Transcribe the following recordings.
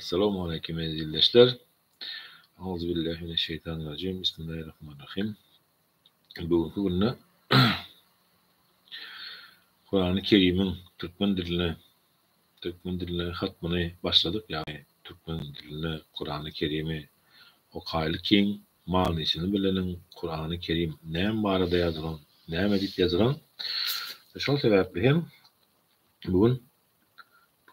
Esselamu Aleyküm izleyiciler. Euzubillahimineşşeytanirracim. Bismillahirrahmanirrahim. Bugünkü günde Kur'an-ı Kerim'in Türkmen diline hatmını başladık. Yani Türkmen diline Kur'an-ı Kerim'i okaylı kiň manysyny bilenin Kur'an-ı Kerim näme barada ýazylan, näme diýip ýazylan. Şol sebäpli hem bugün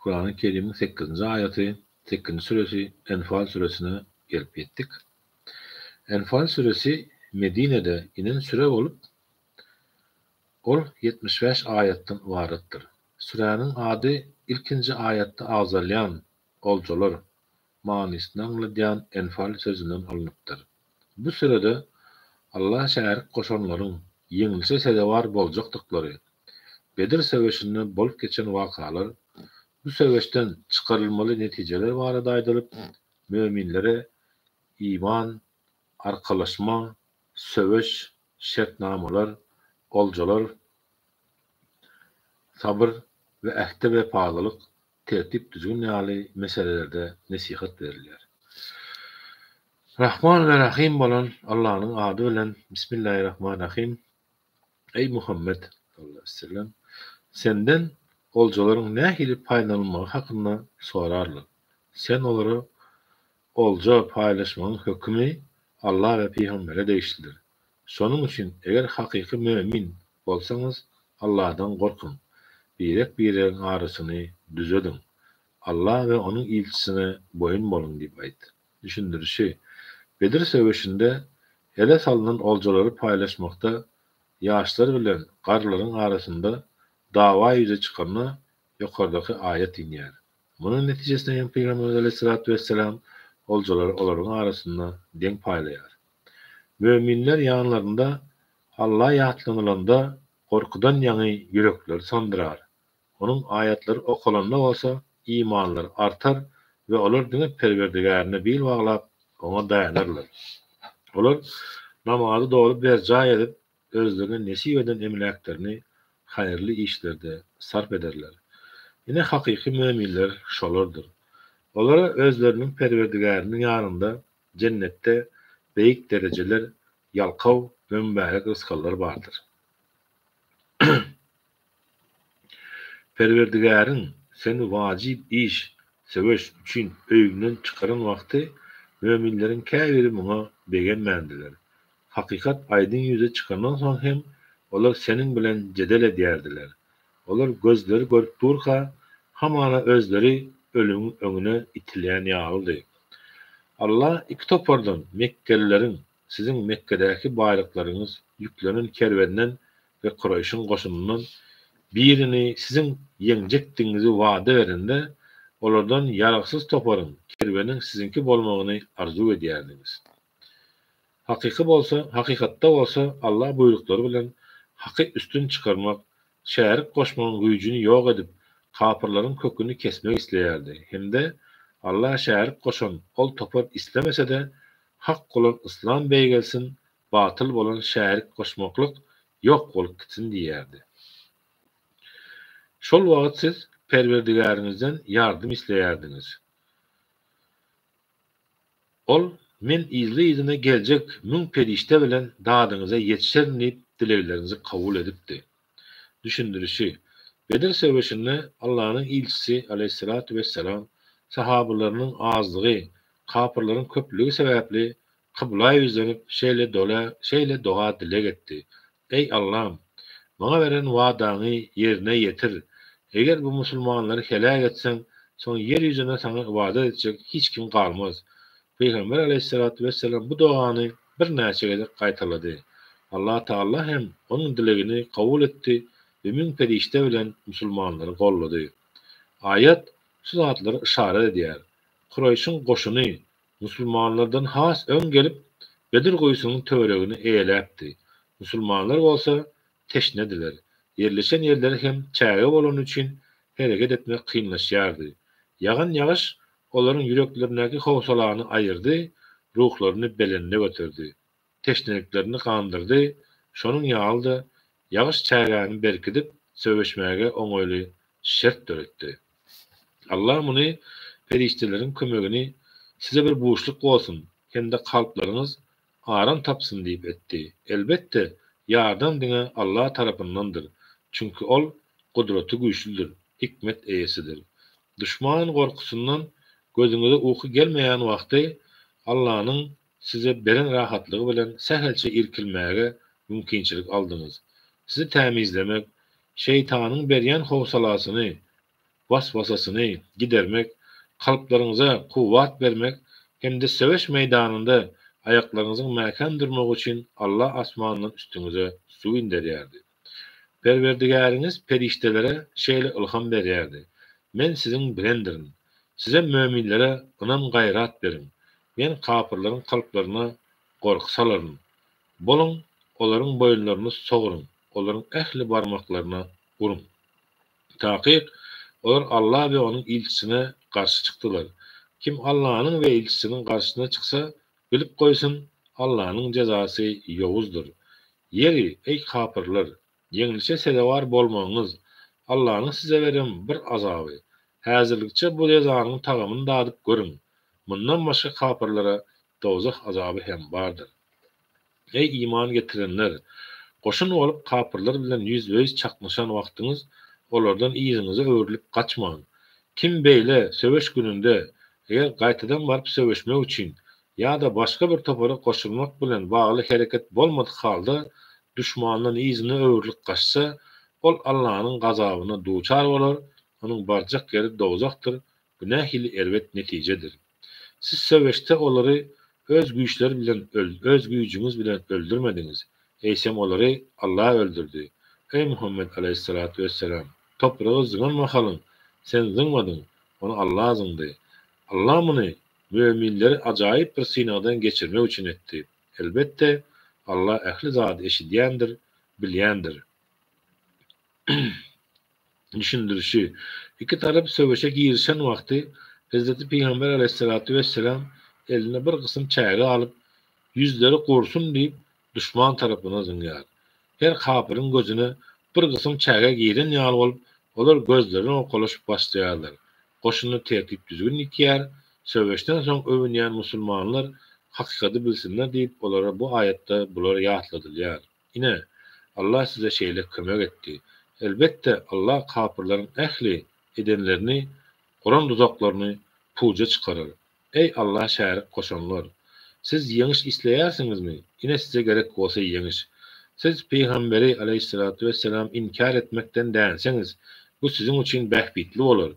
Kur'an-ı Kerim'in 8-nji aýaty, 8-nji suresi Enfal suresine gelip ýetdik. Enfal suresi Medine'de inen süre olup ol 75 ayetden ibaretdir. Sürenin adı ilkinci ayette azalyan olcalar manysyny anladyan Enfal sözünden alınıpdır. Bu sürede Allah şärik goşanlaryň ýeňilse sedewar boljakdyklary, Bedir söwüşinde bolup geçen wakalar, bu söwüşden çykarylmaly netijeler barada aýdylyp, müminlere iman, arkalaşma, söwüş, şertnamalar, oljalar, sabır ve ähde wepalylyk tertip düzgün ýaly meselelerde nesihat berilýär. Rahman ve Rahim bolan Allah'ın adı bilen Bismillahirrahmanirrahim. Ey Muhammed sallallahu aleyhi ve sellem, senden oljaların nähili paýlanmagy hakynda sorarlar. Sen olary olja paýlaşmagyň hökmi Allah ve Peygambere değiştirir. Şonun için eger hakyky mümin bolsaňyz Allah'dan gorkun. Bireň arasyny düzedin. Allah ve onun ilçisine boyun bolun diýip aýtdy. Düşündirişi Bedir söwüşinde ele salynan oljalary paýlaşmakda ýaşlar bilen garlaryň arasynda dawa ýüze çykanyna ýokardaky aýat inýär. Bunun netijesinde hem Peygamber Aleyhissalatu vesselam oljalary olaryň arasynda deň paýlaýar. Müminler ýanlarynda Allah ýatlanylanda korkudan ýaňy ýürekleri sandırar. Onun aýatlary okulanda bolsa imanlar artar ve olar diňe Perwerdigarine bil baglap ona dayanırlar. Olar namazy dogry berja edip özlerine nesip eden emlaklerini hayırlı işlerde sarf ederler. Yine hakiki müminler şolardır. Olara özlerinin Perwerdigariniň ýanynda cennette beýik dereceler, ýalkaw ve mübarek rızkallar bardır. Perwerdigariň seni vacip iş, söwüş üçin öýünden çykaran wagty müminlerin käbiri muňa begenmendiler. Hakikat aydın yüze çıkandan soň hem olar senin bilen jedel edýärdiler. Olar gözleri görüp durka hamana özleri ölümün öňüne itilýän ýalydy. Allah iki topardan Mekkelilerin sizin Mekke'deki baýlyklaryňyz yüklenen kerwenden ve Kurayşyň goşunundan birini sizin ýeňjekdiňizi wada berende olardan ýaraksız toparın kerwenin sizinki bolmagyny arzu edýärdiňiz. Hakykatda bolsa Allah buyrukları bilen haky üstün çıkarmak, şärik goşmagyň güýjüni ýok edip, kapyrlaryň köküni kesmek isleýärdi. Hemde Allah şärik goşan ol topar islemese de hak bolan İslam beýgelsin, batıl bolan şärik goşmaklyk ýok bolup gitsin diýärdi. Şol wagt siz Perwerdigaryňyzdan ýardym isleýärdiňiz. Ol men izine geljek müň perişte bilen dadyňyza ýetişerin diýip dileglerinizi kabul edipdi. Düşündirişi Bedir söwüşinde Allah'ın ilçisi Aleyhissalatu vesselam sahabalarının azlygy, kapyrlaryň köplügi sebäpli kıblaya yüzlenip şeýle doğa dilek etdi. Ey Allah'ım, bana veren wadaňy yerine yetir. Eger bu musulmanları helak etsen, soň yer ýüzüne sana ibadet edecek hiç kim kalmaz. Peygamber Aleyhissalatu vesselam bu duany bir näçe gede gaýtarlady. Allah Taala hem onun dilegini kabul etdi ve müň perişte bilen musulmanları gollady. Ayet şu zatlary işaret edýär. Kurayşyň goşuny musulmanlardan has öň gelip Bedir goýusynyň töweregini eýeläpdi. Musulmanlar bolsa teşnediler. Yerleşen yerleri hem çäge bolan üçin hereket etmek kynlaşýardy. Ýagan ýagyş olaryň ýüreklerindäki howsalagyny aýyrdy, ruhlaryny belenine götürdi. Teşneliklerini kandırdy, şonuň ýalda ýagyş çägäni berkidip söwüşmäge oňoýly şert döretdi. Allah muny periştelerin kömegini size bir boşluk olsun, kendi kalplarınız aram tapsın deyip etti. Elbette yardım dine Allah tarafındandır. Çünkü ol kudreti güçlüdür, hikmet eýesidir. Düşman korkusundan gözüňize uyku gelmeýän wagty Allah'ın size beren rahatlığı bilen sehelçe irkilmäge mümkinçilik aldyňyz. Sizi temizlemek, şeytanın berýän howsalasyny, waswasasyny gidermek, kalplarınıza kuvvat vermek, hem de söweş meýdanynda ayaklarınızın mäkan durmak için Allah asmanından üstüňize su inderýärdi. Perwerdigäriniz periştelere şeýle ilham berýärdi. Men sizin bilendirim. Size möminlere ynam gaýrat berin. Men kapyrlaryň kalplaryna gorky salaryn. Bolun, olaryň boýunlaryny sogurun. Olaryň ähli barmaklaryna urun. Takyp olar Allah we onuň ilçisine garşy çykdylar. Kim Allah'ın ve ilçisinin karşısına çıksa bilip koysun Allah'ın cezası yowuzdur. Yeri ey kapırlar, yeňilçe sedewar bolmaňyz. Allah'ın size beren bir azabı. Häzirlikçe bu cezanyň tagamyny dadyp görün. Mundan başga kapırlara dozak azabı hem bardyr. Ey iman getirenler, koşun olup kapırlar bilen yüz çakmışan wagtyňyz olardan iýiňize öwrülip kaçmaň. Kim beýle söweş gününde eger gaýtadan baryp söweşmek üçin ýa-da başga bir topara koşulmak bilen bagly hereket bolmadyk halda düşmandan iýine öwrülip kaçsa, ol Allah'ın gazabyna duçar bolar, onuň barjak ýeri dozakdyr. Bu nähili erwet netijedir. Siz söweşde olary öz güýçleri bilen öz güýjüňiz bilen öldürmediňiz. Eýsem olary Allah öldürdi. Ey Muhammed aleyhissalatu vesselam, topragy zyňmahalyň, sen zyňmadyň, onu Allah zyňdy. Allah muny müminleri ajaýyp bir synadan geçirmek üçin etdi. Elbette Allah ähli zat eşidýändir, bilýändir. Düşündirişi. İki tarap söweşe girişen wagty Hazreti Peygamber aleyhissalatu vesselam eline bir kısım çäge alıp yüzleri kursun diýip düşman tarapyna zyňýar. Her kapyryň gözüne bir kısım çäge giren ýaly bolup, olar gözlerini oklaşyp başlaýarlar. Koşuny tertip düzgün dikýär, söweşden soň övünýän musulmanlar hakykati bilsinler diýip olara bu ayetde bular ýatladylýar. Ine Allah size şeýle kömek etdi. Elbette Allah kapyrlaryň ähli edenlerini, Kur'an tuzaklaryny puja çıkarar. Ey Allah şärik koşanlar! Siz ýeňiş isleýärsiňizmi? Ine size gerek bolsa ýeňiş. Siz Peygamberi aleyhissalatu vesselam inkar etmekden dänseňiz, bu sizin üçin bähbitli bolar.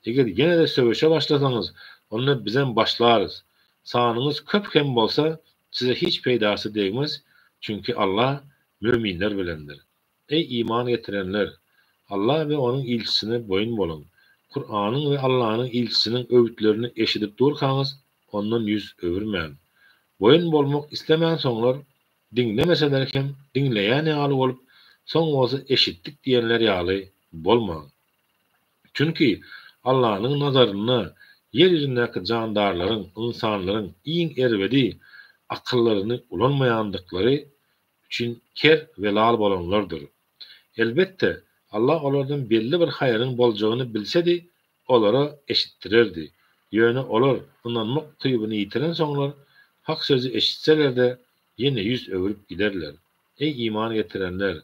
Eger ýene de söweşe başlasaňyz, onu bizden başlarız. Sanyňyz köp hem bolsa, size hiç peýdasy degmez, çünkü Allah müminler bilendir. Ey iman getirenler! Allah ve onun ilçisine boyun bolun. Kur'an'ın ve Allah'ın ilçisinin öğütlerini eşidip durkanız, ondan yüz öwürmän. Boyun bolmak islemän soňlar, dinlemeseler hem dinleýän ýaly bolup, soň bolsa eşitdik diýenler ýaly bolmaň. Çünkü Allah'ın nazaryna yer ýüzündäki jandarlaryň, insanlaryň iň erwedi akyllaryny ulanmaýandyklary üçin ker we lal bolanlardyr. Elbette Allah olardan belli bir haýryň boljagyny bilsedi, olara eşittirerdi. Ýöne olar inanmak tyýbyny ýitiren soňlar hak sözü eşitseler de ýene yüz öwürüp giderler. Ey iman getirenler!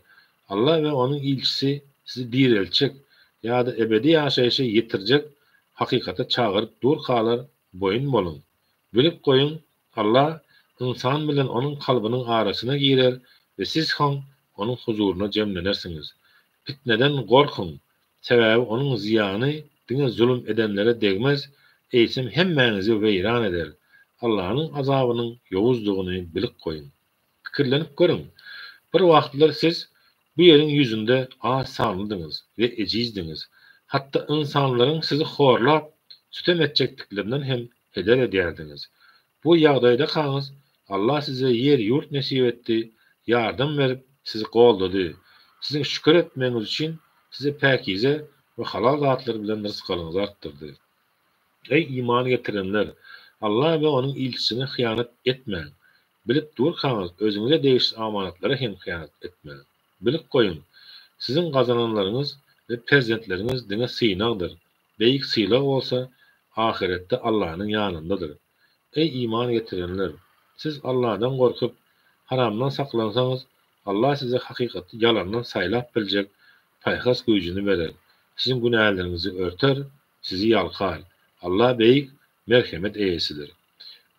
Allah ve onun ilçisi sizi direlçek ýa-da ebedi ýaşaýşa ýetirjek hakykata çağırıp dur kalar, boyun bolun. Bilip koyun, Allah insan bilen onun kalbinin arasyna girer ve siz ham onun huzuruna cemlenersiniz. Fitneden gorkun. Sebäbi onun ziyany diňe zulüm edenlere degmez, eýsem hemmäňizi weýran eder. Allah'ın azabynyň ýowuzlygyny bilip koyun. Pikirlenip görün. Bir wagtlar siz bu ýeriň ýüzünde az sanlydyňyz we ejizdiňiz. Hatta insanlaryň sizi horlap, sütem etjekdiklerinden hem heder edýärdiňiz. Bu ýagdaýda kaňyz, Allah size yer ýurt nesip etdi, ýardam berip sizi goldady. Sizin şükür etmeniz için size päkize ve halal zatlar bilen rızklarınızı arttırdı. Ey iman getirenler! Allah ve onun ilçisine hıyanet etmeyin. Bilip durkanız özünüze değişik amanatlara hem hıyanet etmeyin. Bilip koyun. Sizin kazananlarınız ve prezentleriniz dine sığınakdır. Beyik sığınak olsa ahirette Allah'ın yanındadır. Ey iman getirenler! Siz Allah'dan korkup haramdan saklansanız, Allah size hakikati yalandan saylap bilecek paykas gücünü verir. Sizin günahlarınızı örter, sizi yalkar. Allah beyik merhamet eýesidir.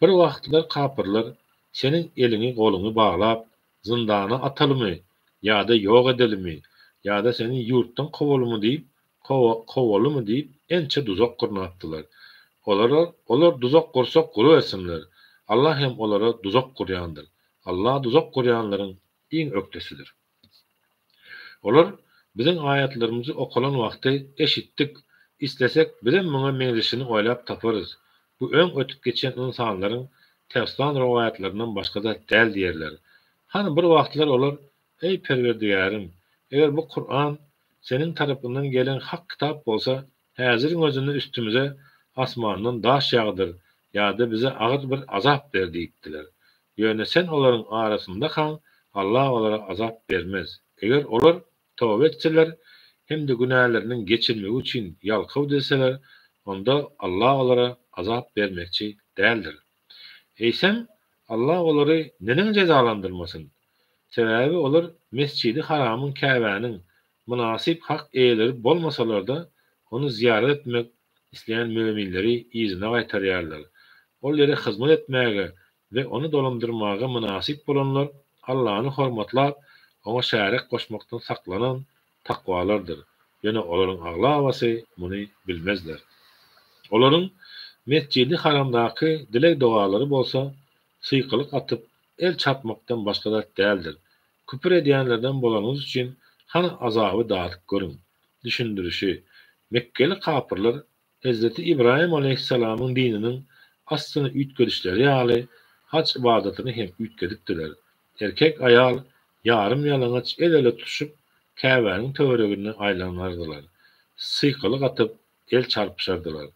Bir wagtlar kapyrlar senin elini golunu bağlap zindana atalymy ýa-da ýok edilimi ýa-da seni ýurtdan kowalymy diýip kowalymy diýip ençe duzak gurnatylar. Olar duzak gursak guruversinler. Allah hem olara duzak gurýandyr. Allah duzak gurýanlaryň iň öktesidir. Olar bizim ayetlerimizi okulan wagty eşitdik. İstesek bilen muňa meňzeşini oýlap taparys. Bu öň ötüp geçen insanlaryň tefsir riwayatlerinden başga da däl diýerler. Hani bir wagtlar olar: "Ey Perwerdigarim, eger bu Kur'an senin tarapyndan gelen hak kitap bolsa, häziriň özünde üstümize asmandan daş ýagdyr ýa-da bize agyr bir azap ber" diýipdiler. Ýöne sen olaryň arasynda kal, Allah olara azap bermez. Eger olar tawba etseler hem de günahlarynyň geçirmegi üçin ýalkyw deseler, onda Allah olara azap bermekçi däldir. Eýsem Allah olary neden cezalandyrmasyn? Sebäbi olar Mescidi Haramyň Käbäniň münasip hak eýeleri bolmasalar-da onu ziyaret etmek isleýän müminleri izine gaýtarýarlar. Ol ýere hyzmat etmäge we onu dolandyrmaga münasip bolanlar Allahyny hormatlap, ona şärik goşmakdan saklanan takwalardyr. Ýöne olaryň aglawasy muny bilmezler. Olaryň Mescidi Haramdaky dilek dowalary bolsa, syýkylyk atyp el çapmakdan başga da däldir. Küpür edýänlerden bolanyňyz üçin hany azaby datyp görüň. Düşündirişi: Mekkeli kapyrlar Hazreti İbrahim aleyhissalamyň dininiň aslyny üýtgedişleri ýaly haç ibadatyny hem üýtgedipdiler. Erkek aýal ýarym ýalňaç el-ele tutuşyp Käbäniň töweregine aýlanardylar. Syýkylyk atyp el çarpyşardylar.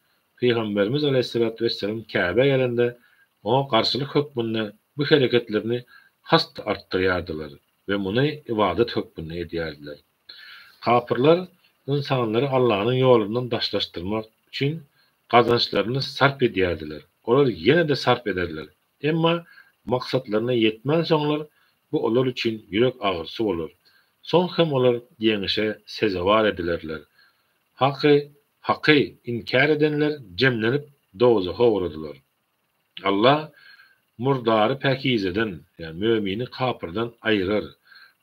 Peygamberimiz aleyhissalatu vesselam Käbe gelende oňa garşylyk hökmünde bu hereketlerini hast artdyrýardylar we muny ibadet hökmünde edýärdiler. Kapyrlar insanları Allah'ın ýolundan daşlaşdyrmak üçin gazançlaryny sarp edýärdiler. Olar ýene de sarp ederler. Emma maksatlaryna ýetmän soňlar bu olar üçin ýürek agyrsy bolar. Soň hem olar ýeňişe sezewar edilerler. Haky inkar edenler jemlenip dozaha uğradylar. Allah murdary pakizeden, ýani mümini kapyrdan aýyrar.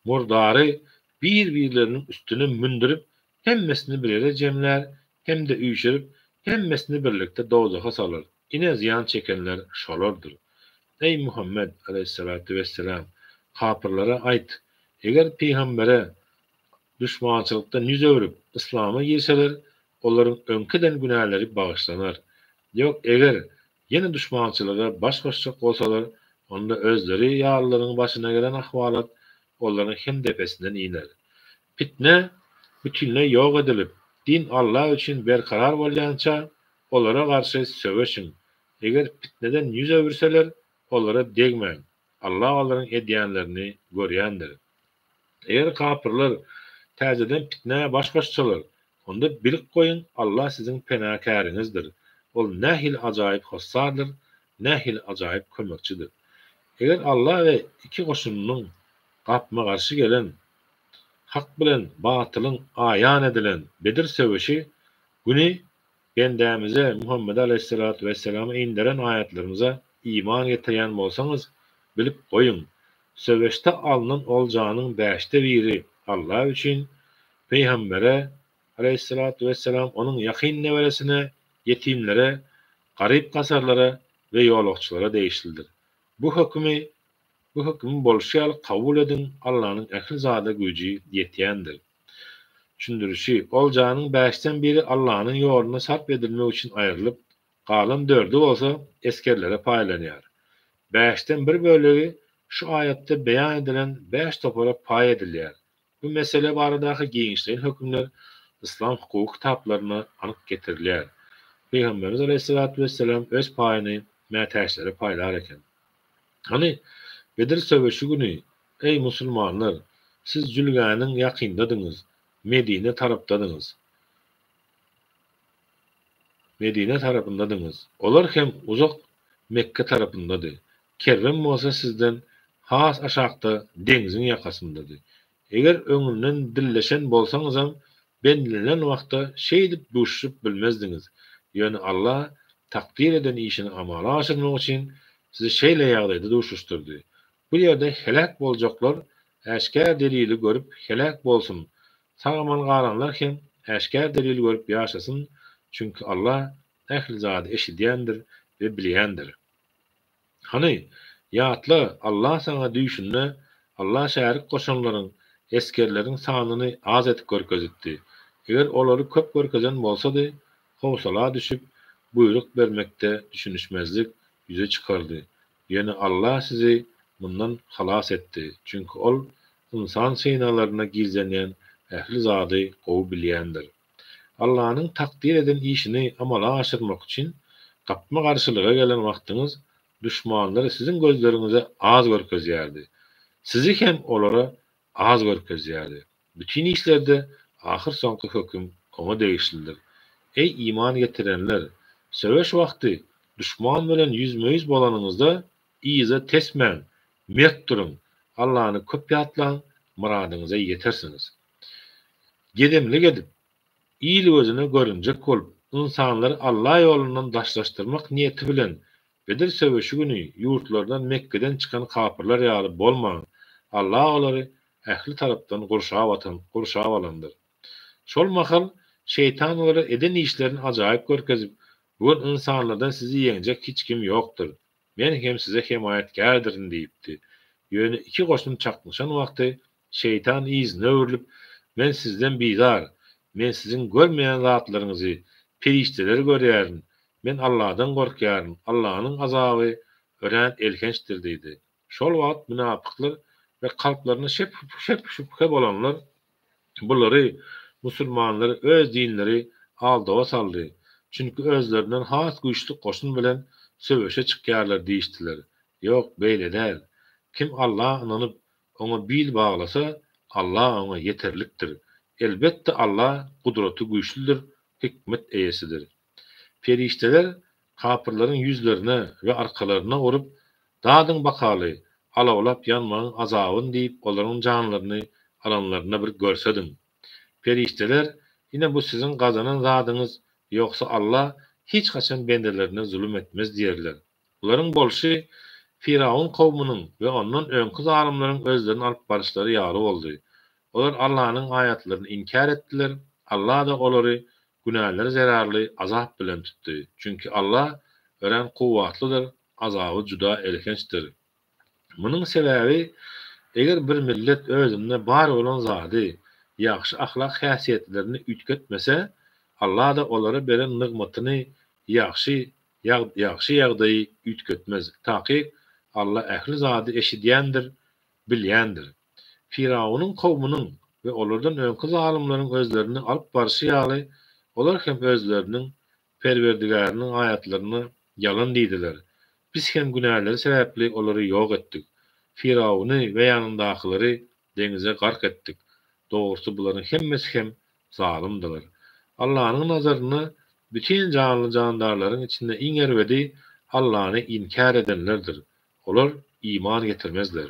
Murdary bir-birleriniň üstüne mündirip hemmesini bir yere jemler, hem de üýşürip hemmesini birlikde dozaha salar. Ine ziyan çekenler şolardyr. Ey Muhammed aleyhissalatu vesselam, kapyrlara aýt: eger peýgambere düşmançylykdan ýüz öwürip islama girseler, olaryň öňkeden günahları bagyşlanar. Ýok eger ýene düşmançylyga baş goşjak bolsalar, onda özleri ýalylaryň başyna gelen ahwalat olaryň hem depesinden iner. Fitne bütünle ýok edilip, din Allah üçin berkarar bolýança olara garşy söweşiň. Eger fitneden ýüz öwürseler, olara degmeň. Allah olaryň edýänlerini görýändir. Eger kapyrlar täzeden fitne baş goşsalar, onda bilik goýun, Allah siziň penakäriňizdir. Ol nähil ajaýyp hossardyr, nähil ajaýyp kömekçidir. Eger Allah we iki goşunynyň gapma garşy gelen hak bilen batylyň aýan edilen Bedir söwüşi güni bendämize Muhammed aleyhissalatu vesselam'a indiren ayetlerimize iman getirýän bolsaňyz bilip goýun. Söwüşde alynan oljanyň 5de biri Allah üçin, peýgambere aleyhissalatu vesselam onuň ýakyn neweresine, yetimlere, garyp gasarlara we ýolagçylara değişildir. Bu hökmü bolşýaly kabul edin, Allahyň ähli zada güji ýetýändir. Düşündirişi: oljanyň 5den biri Allahyň ýoluna sarp edilmek üçin aýrylyp, galan 4-i bolsa eskerlere paýlanýar. 5den bir bölegi şu ayetde beýan edilen 5 topara paý edilýär. Bu mesele baradaky giňişliň hökümler İslam hukuk kitaplarına anyk getirilýär. Peygamberimiz aleyhissalatu vesselam öz paýyny mätäşlere paýlar eken. Hani Bedir söwüşi güni, ey musulmanlar, siz jülgäniň ýakyndadyňyz, Medine tarapdadyňyz. Medine tarapyndadyňyz. Olar hem uzak Mekke tarapyndady. Kerwen bolsa sizden has aşakda deňiziň ýakasyndady. Eger öňünden dilleşen bolsaňyzam bellilen wagtda şeýdip duşup bilmezdiňiz. Ýöne Allah takdir eden işini amala aşyrmak üçin sizi şeýle ýagdaýda duşuşdurdy. Bu ýerde helak boljaklar äşkär delili görüp helak bolsun. Sagaman galanlar hem äşkär delil görüp ýaşasyn. Çünkü Allah ähli zady eşidýändir we bilýändir. Hani ýatla Allah sana düşünne Allah şärik goşanlaryň, eskerleriň sanyny az etip görkezdi. Eger olary köp görkezen bolsady, howsala düşüp buyruk bermekde düşünüşmezlik yüze çıkardy. Ýöne Allah sizi bundan halas etdi. Çünkü ol insan synalaryna gizlenýän ähli zady gowy bilýändir. Allah'ın takdir eden işini amala aşırmak için tapma karşılığa gelen vaktiniz düşmanları sizin gözlerinize az görkezýärdi. Sizi hem olara az görkezýärdi. Bütün işlerde ahir soňky höküm ona değişildir. Ey iman getirenler, söweş vakti düşman bilen yüzme-yüz bolanyňyzda iýize tesmän, mert durun. Allah'ını köp ýatlaň, muradyňyza ýetersiniz. Gedemli gedip İyil gözüne görünjek bolup, insanları Allah ýolundan daşlaşdyrmak niýeti bilen Bedir söwüşi güni ýurtlardan Mekke'den çıkan kapırlar ýaly bolmaň. Allah olary ähli tarapdan gurşap alandyr. Şol mahal şeytan olary eden işlerini ajaýyp görkezip, bu insanlardan sizi ýeňjek hiç kim ýokdur. Men hem size himayetgärdirin diýipdi. Ýöne iki goşun çakmışan wagty şeytan iýizine öwrülip, men sizden bizar, men sizin görmeýän zatlaryňyzy, perişteleri görýärin. Men Allah'dan gorkýaryn. Allah'yň azaby ören elkençdir diýdi. Şol wagt münapyklar we kalplaryna şüphe bolanlar bulary musulmanlary öz dinleri aldyga saldy. Çünkü özlerinden has güýçli goşun bilen söwüşe çykýarlar diýişdiler. Ýok, beýle däl. Kim Allah'a inanyp ona bil baglasa, Allah ona yeterlikdir. Elbette Allah gudraty güýçlidir, hikmet eýesidir. Perişteler kapırların yüzlerine ve arkalarına vurup dadyň bakaly, alawlap ýanmagyň azabyn diýip olaryň janlaryny alanlaryna bir görsedin. Perişteler yine bu sizin gazanan zadyňyz, ýoksa Allah hiç haçan bendelerine zulüm etmez diýerler. Olaryň bolşy Firavun kowmynyň we ondan öňkü zalimleriň özlerini alyp barışlary ýaly boldy. Olar Allah'yň ayatlaryny inkar etdiler. Allah da olary günahları zararlı azap bilen tutdy. Çünkü Allah ören kuvvatlydyr, azabı juda elkençdir. Munyň sebäbi eger bir millet özünde bar bolan zady, ýaxşy ahlak häsiýetlerini ütketmese, Allah da olary beren nygmatyny ýaxşy ýagdaýy ütketmez. Taky Allah ähli zady eşidýändir, bilýändir. Firawunyň kowmynyň we olardan öňkü zalimleriň özlerini alyp barşy ýaly olar hem özlerinin perverdigarının ayatlarını yalan diýdiler. Biz hem günahları sebäpli olary ýok etdik. Firawuny we ýanyndakyları deňize gark etdik. Dogrusu bularyň hemmesi hem zalimdiler. Allah'ın nazaryna bütün canly jandarlaryň içinde iň erwedi Allah'y inkar edenlerdir. Olar iman getirmezler.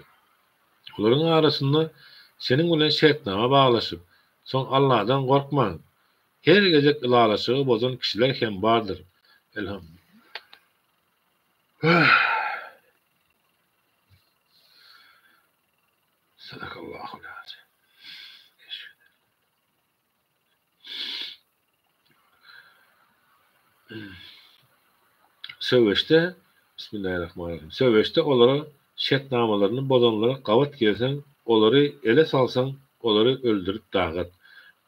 Olaryň arasynda seniň bilen şertnama baglaşyp, soň Allah'dan gorkmaň. Her gezek ilalaşığı bozan kişiler hem bardır. Elhamdülillah. Sadakallahu lazim. Söwüşde Bismillahirrahmanirrahim. Söwüşde olara şertnamalaryny bozanlara gawat gelsen, olary ele salsan, olary öldürüp dagat.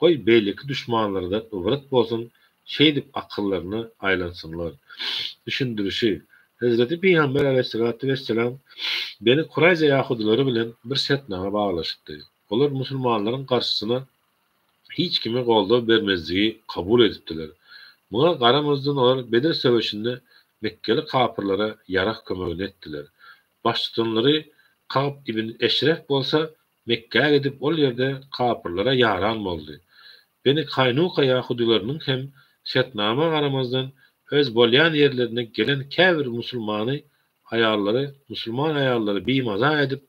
Goý beýleki düşmanlardan ıwrat bolsun, şeýdip akyllaryny aýlansynlar. Düşündirişi Hazreti Peygamber aleyhissalatu vesselam beni Kurayza ýahudylary bilen bir şertnama baglaşypdy. Olar musulmanlaryň garşysyna hiç kimi golda bermezligi kabul edipdiler. Muňa garamazdan olar Bedir söwüşinde Mekkeli kapyrlara ýarak kömegini etdiler. Başçylary Ka'b ibn Eşref bolsa Mekke'ye gidip ol ýerde kapyrlara ýaran boldy. Beni Kaynuka ýahudilarynyň hem şertnama garamazdan öz bolýan yerlerine gelen käbir Müslüman ayalları bimaza edip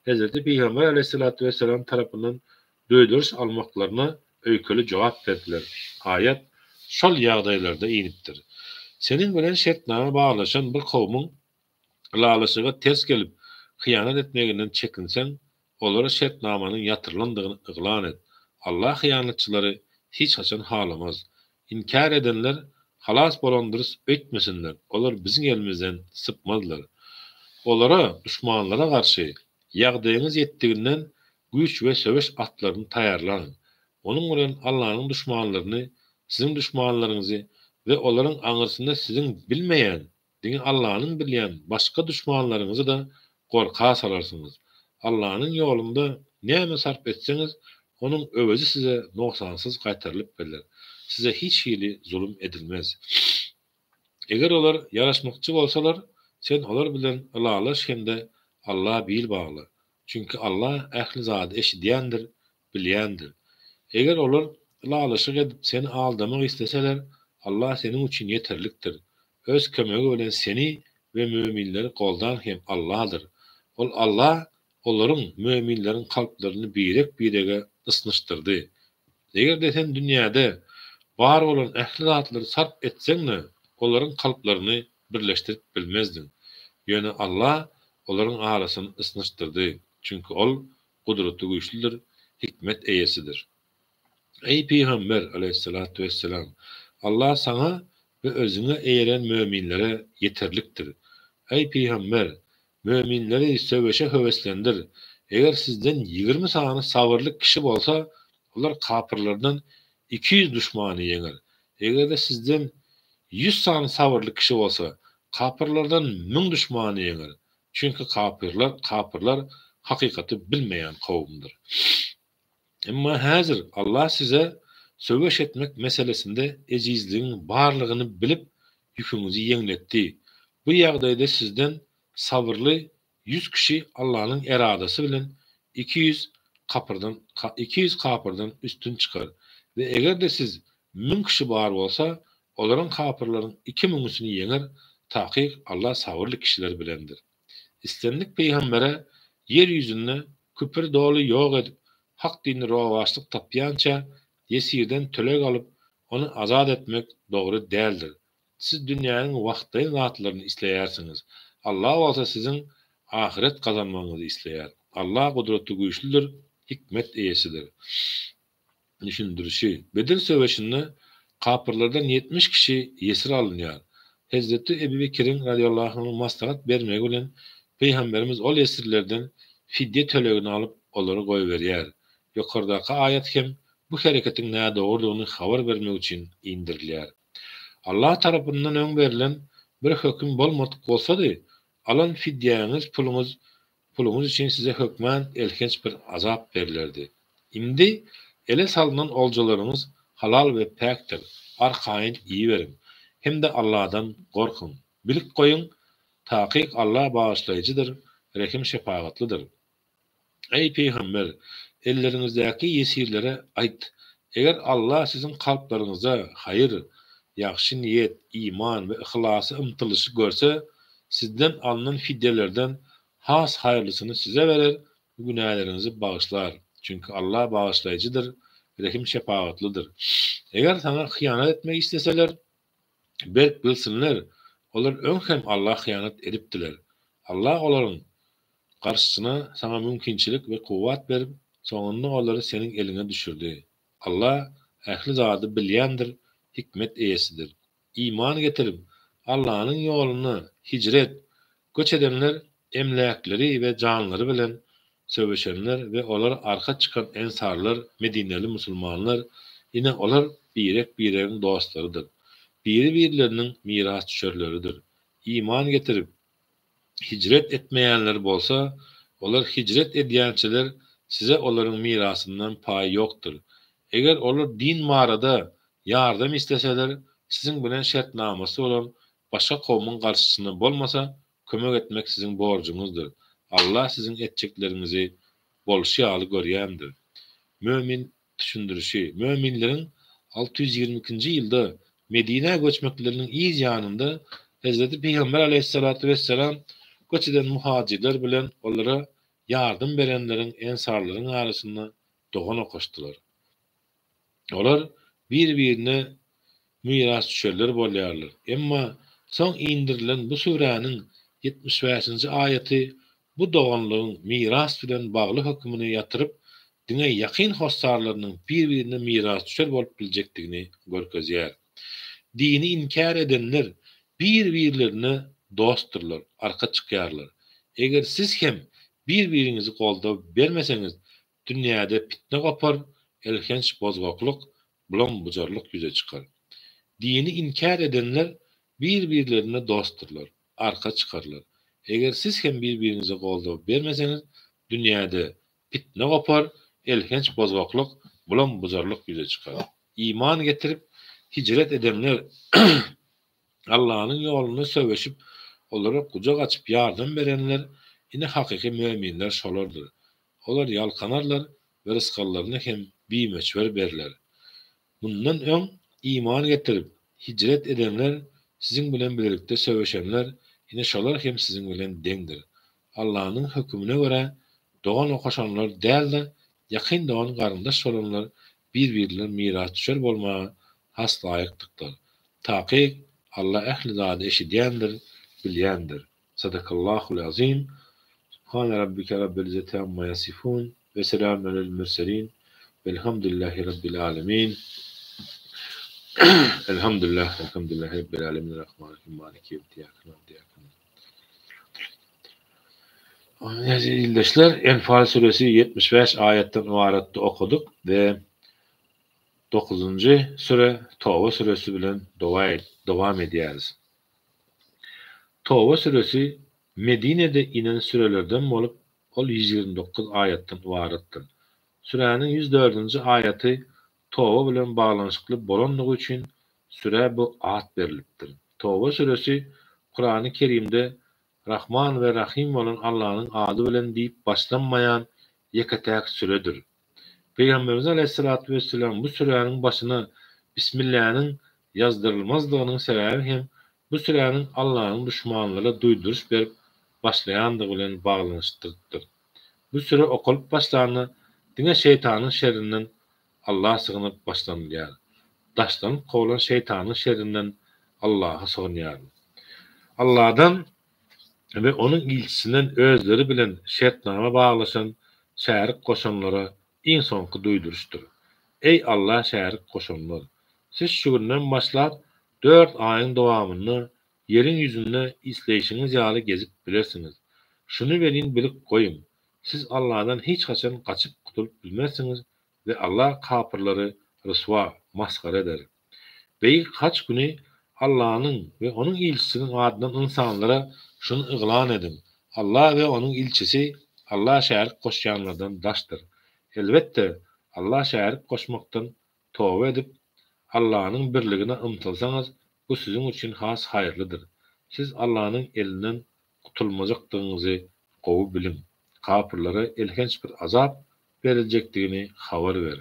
Hazreti Peygamber Aleyhissalatu vesselam tarapyndan döýdüriş almaklaryna öýkeli jogap berdiler. Ayet şol ýagdaýlarda inipdir. Senin bilen şertnama baglaşan bir kowmyň lalaşyga ters gelip hıyanat etmeginden çekinsen, olara şertnamanyň ýatyrylandygyny yglan et. Allah hıyanatçylary hiç haçan halamaz. İnkar edenler halas bolandyrys ötmesinler. Olar biziň elimizden sypmazlar. Olara düşmanlara garşy ýagdaýyňyz ýetdiginden güýç we söwüş atlaryny taýýarlaň. Onuň bilen Allahyň düşmanlaryny, siziň düşmanlaryňyzy we olaryň aňyrsynda siziň bilmeýän, diňe Allahyň bilýän başga düşmanlaryňyzy da gorka salarsyňyz. Allahyň ýolunda näme sarp etseňiz, onuň öwezi size noksansyz gaýtarylyp berer. Size hiç hili zulüm edilmez. Eger olar ýaraşmakçy bolsalar, sen olar bilen ylalaş hemde Allah bil bagly. Çünki Allah ähli zat eşidýändir, bilýändir. Eger olar ylalaşyk edip seni aldamak isteseler, Allah senin üçin yeterlikdir. Öz kömegi bilen seni we müminleri goldan hem Allah'dır. Ol Allah olaryň müminleriň kalplaryny birek-birege ısnışdyrdy. Eger de sen dünýäde bar bolan ähli zatlary sarp etseňle, olaryň kalplaryny birleşdirip bilmezdin. Ýöne Allah olaryň arasyny ısnışdyrdy. Çünki ol gudraty güýçlidir, hikmet eýesidir. Ey Peygamber aleyhissalatu vesselam, Allah sana ve özüne eýeren müminlere yeterlikdir. Ey Peygamber, müminleri söwüşe höweslendir. Eger sizden 20 sany sabırly kişi bolsa, olar kapyrlardan 200 düşmany ýeňer. Eger de sizden 100 sany sabırly kişi bolsa, kapyrlardan 1000 düşmany ýeňer. Çünki kapyrlar hakikaty bilmeýän kowumdyr. Emma häzir Allah size söwüş etmek meselesinde ejizliğin barlygyny bilip ýüküňizi ýeňletdi. Bu ýagdaýda sizden sabırly 100 kişi Allahyň eradasy bilen 200 kapyrdan üstün çykar. Ve eger de siz 1000 kişi bar bolsa, olaryň kapyrlaryň 2000'sini ýeňer. Takyk Allah sabırly kişiler bilendir. İstendik peýgambere yer ýüzünde küpür doly ýok edip hak dini rowaşlyk tapýança yesirden tölek alıp onu azad etmek doğru däldir. Siz dünýäniň wagtdaý zatlaryny isleýärsiňiz. Allah bolsa sizin ahiret kazanmaňyzy isleýär. Allah gudraty güýçlidir, hikmet eýesidir. Düşündürüşi. Bedel söwüşinde kapyrlardan 70 kişi yesir alınýar. Hazreti Ebu Bekir'in radiyallahu anh maslahat bermegi bilen Peygamberimiz ol esirlerden fidye tölegini alıp olary goýberýär. Ýokardaky ayet hem bu hereketiň näde olduğunu habar bermek üçin indirilýär. Allah tarapyndan öň berilen bir höküm bolmadyk bolsady, alan fidýäňiz pulumuz üçin size hökmän elkenç bir azap berilerdi. Indi ele salynan oljalaryňyz halal we päkdir. Arkaýyn iyi berin. Hem de Allah'dan korkun. Bilik koyun, takyk Allah bağışlayıcıdır, rahim şefaatlidir. Ey Peygamber, ellerinizdeki yesirlere ayt. Eğer Allah sizin kalplarınıza hayır, yaxşı niyet, iman ve ihlasy ımtılışı görse, sizden alınan fidyelerden has hayırlısını size verir, günahlarınızı bağışlar. Çünkü Allah bağışlayıcıdır, rahim şefaatlidir. Eğer sana hıyanat etmek isteseler, berk bilsinler, olar öňhem Allah hıyanat edipdiler. Allah olaryň garşysyna sana mümkinçilik we kuwwat berip, soňunda olary seniň eline düşürdi. Allah ähli zady bilýändir, hikmet eýesidir. İman getirip Allahyň ýoluna hicret göç edenler emläkleri we janlary bilen söwüşenler we olar arka çykan ensarlar, Medineli musulmanlar, ine olar birek-biregiň dostlarydyr. Biri-birleriniň miras düşerleridir. İman getirip hicret etmeýänler bolsa, olar hicret edýänçiler size olaryň mirasyndan paý ýokdur. Eger olar din marada ýardam isteseler, siziň bilen şertnamasy bolan başga kowmyň garşysyna bolmasa, kömek etmek siziň borjuňuzdur. Allah siziň etjeklerinizi bolşýaly görýändir. Mömin düşündürüşi. Möminleriň 622-nji ýylda Medine göçmeklerinin iyi yanında Hazreti Peygamber aleyhissalatu vesselam göçeden muhacirler bilen onlara yardım berenlerin, ensarların arasında dogan okuştular. Olar bir-birine miras düşerler bolýarlar. Emma soň indirilen bu surenin 75-nji aýaty bu doganlygyň miras bilen bagly hukmyny ýatyryp, diňe ýakyn hossarlarynyň bir-birine miras düşer bolup biljekdigini görkezýär. Dini inkar edenler bir-birlerine dostdurlar, arka çykýarlar. Eger siz hem bir-birinizi goldap bermeseňiz, dünýäde fitne gopar, elhenç bozgoklyk, bulan bujarlyk ýüze çykar. Dini inkar edenler bir-birlerine dostdurlar, arka çıkarlar. Eger siz hem birbirinize goldap bermeseňiz, dünýäde fitne gopar, elhenç bozgoklyk, bulan bujarlyk ýüze çykar. İman getirip hicret edenler Allah'ın yolunu söveşip, onlara kucak açıp yardım verenler yine hakiki müminler şolardır. Olar yalkanarlar ve rızkallarını hem bir meçver berler. Bundan ön iman getirip hicret edenler sizin bilen birlikte söveşenler yine şolar hem sizin bilen dengdir. Allah'ın hükmüne göre doğan okuşanlar değil de yakın doğan karındaş olanlar birbirlerine miras düşer bolmağa has layıktıklar. Taqiq Allah ehli zade eşidyendir, bilyendir. Sadakallahul azim. Subhane rabbike rabbil izzeti amma yasifun ve selamun alel murselin. Velhamdülillahi rabbil alemin. Elhamdülillah rabbil alemin. Rahmanirrahim. Maliki yevmiddin. Aziz ildeşler, Enfal suresi 75 ayetten ibaretde okuduk ve 9. sure Tawba suresi bilen devam edýäris. Tawba suresi Medine'de inen sürelerden bolup, ol 129 ayetten ibaretdir. Sürenin 104. ayeti Tawba bilen baglanşykly bolanlygy üçin süre bu ad berilipdir. Tawba suresi Kur'an-ı Kerim'de Rahman ve Rahim olan Allah'ın adı bilen diýip başlanmayan ýeketäk süredir. Peygamberimiz Aleyhisselatü Vesselam bu sürenin başına Bismillah'ın yazdırılmazlığının sebebi hem bu sürenin Allah'ın düşmanlara duyduruş berip başlayandığı bilen bağlanıştırdır. Bu süre okulyp başlarına diňe şeytanın şerrinden Allah'a sığınıp başlanýar. Daşlanıp kovulan şeytanın şerrinden Allah'a sığınýar. Allah'dan ve onun ilçisinden özleri bilen şertname bağlaşan şärik koşanlara en sonki duyduruştur. Ey Allah şärik koşanlar! Siz şu günden başlap 4 ayın dowamyny yerin yüzünde isleýişiňiz ýaly gezip bilersiniz. Şunu welin bilip goýun. Siz Allah'dan hiç haçan kaçıp kutulup bilmezsiniz ve Allah kapırları rısva, maskara eder. Ve kaç günü Allah'ın ve onun ilçisinin adından insanlara şunu ıglan edin. Allah ve onun ilçisi Allah şärik koşanlardan daştır. Elbette Allah şärik koşmaktan tövbe edip Allah'ın birligine ımtılsanız bu sizin için has hayırlıdır. Siz Allah'ın elinden kutulmayacaktığınızı gowy bilin. Kapırlara elhenç bir azap verilecekdiğini haber ver.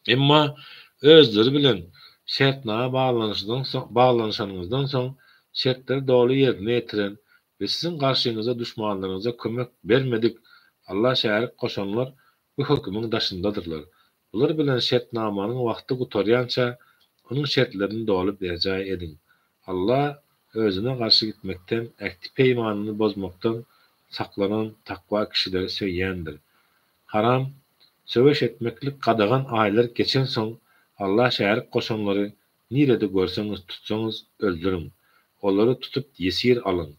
Emma özleri bilen şertname bağlanışanızdan soň şertleri dolu yerine getiren ve sizin karşınıza düşmanlarınıza kömek vermedik Allah şärik koşanlar bu hükmün daşındadırlar. Bular bilen şertnamanyň wagty gutarýança onun şertlerini dolup bejaý edin. Allah özüne karşı gitmekten, ähdi peýmanyny bozmaktan saklanan takwa kişileri söýýändir. Haram söweş etmeklik kadagan aýlar geçen soň Allah şärik koşanlary nirede görseňiz tutsaňyz öldürün. Olary tutup yesir alın.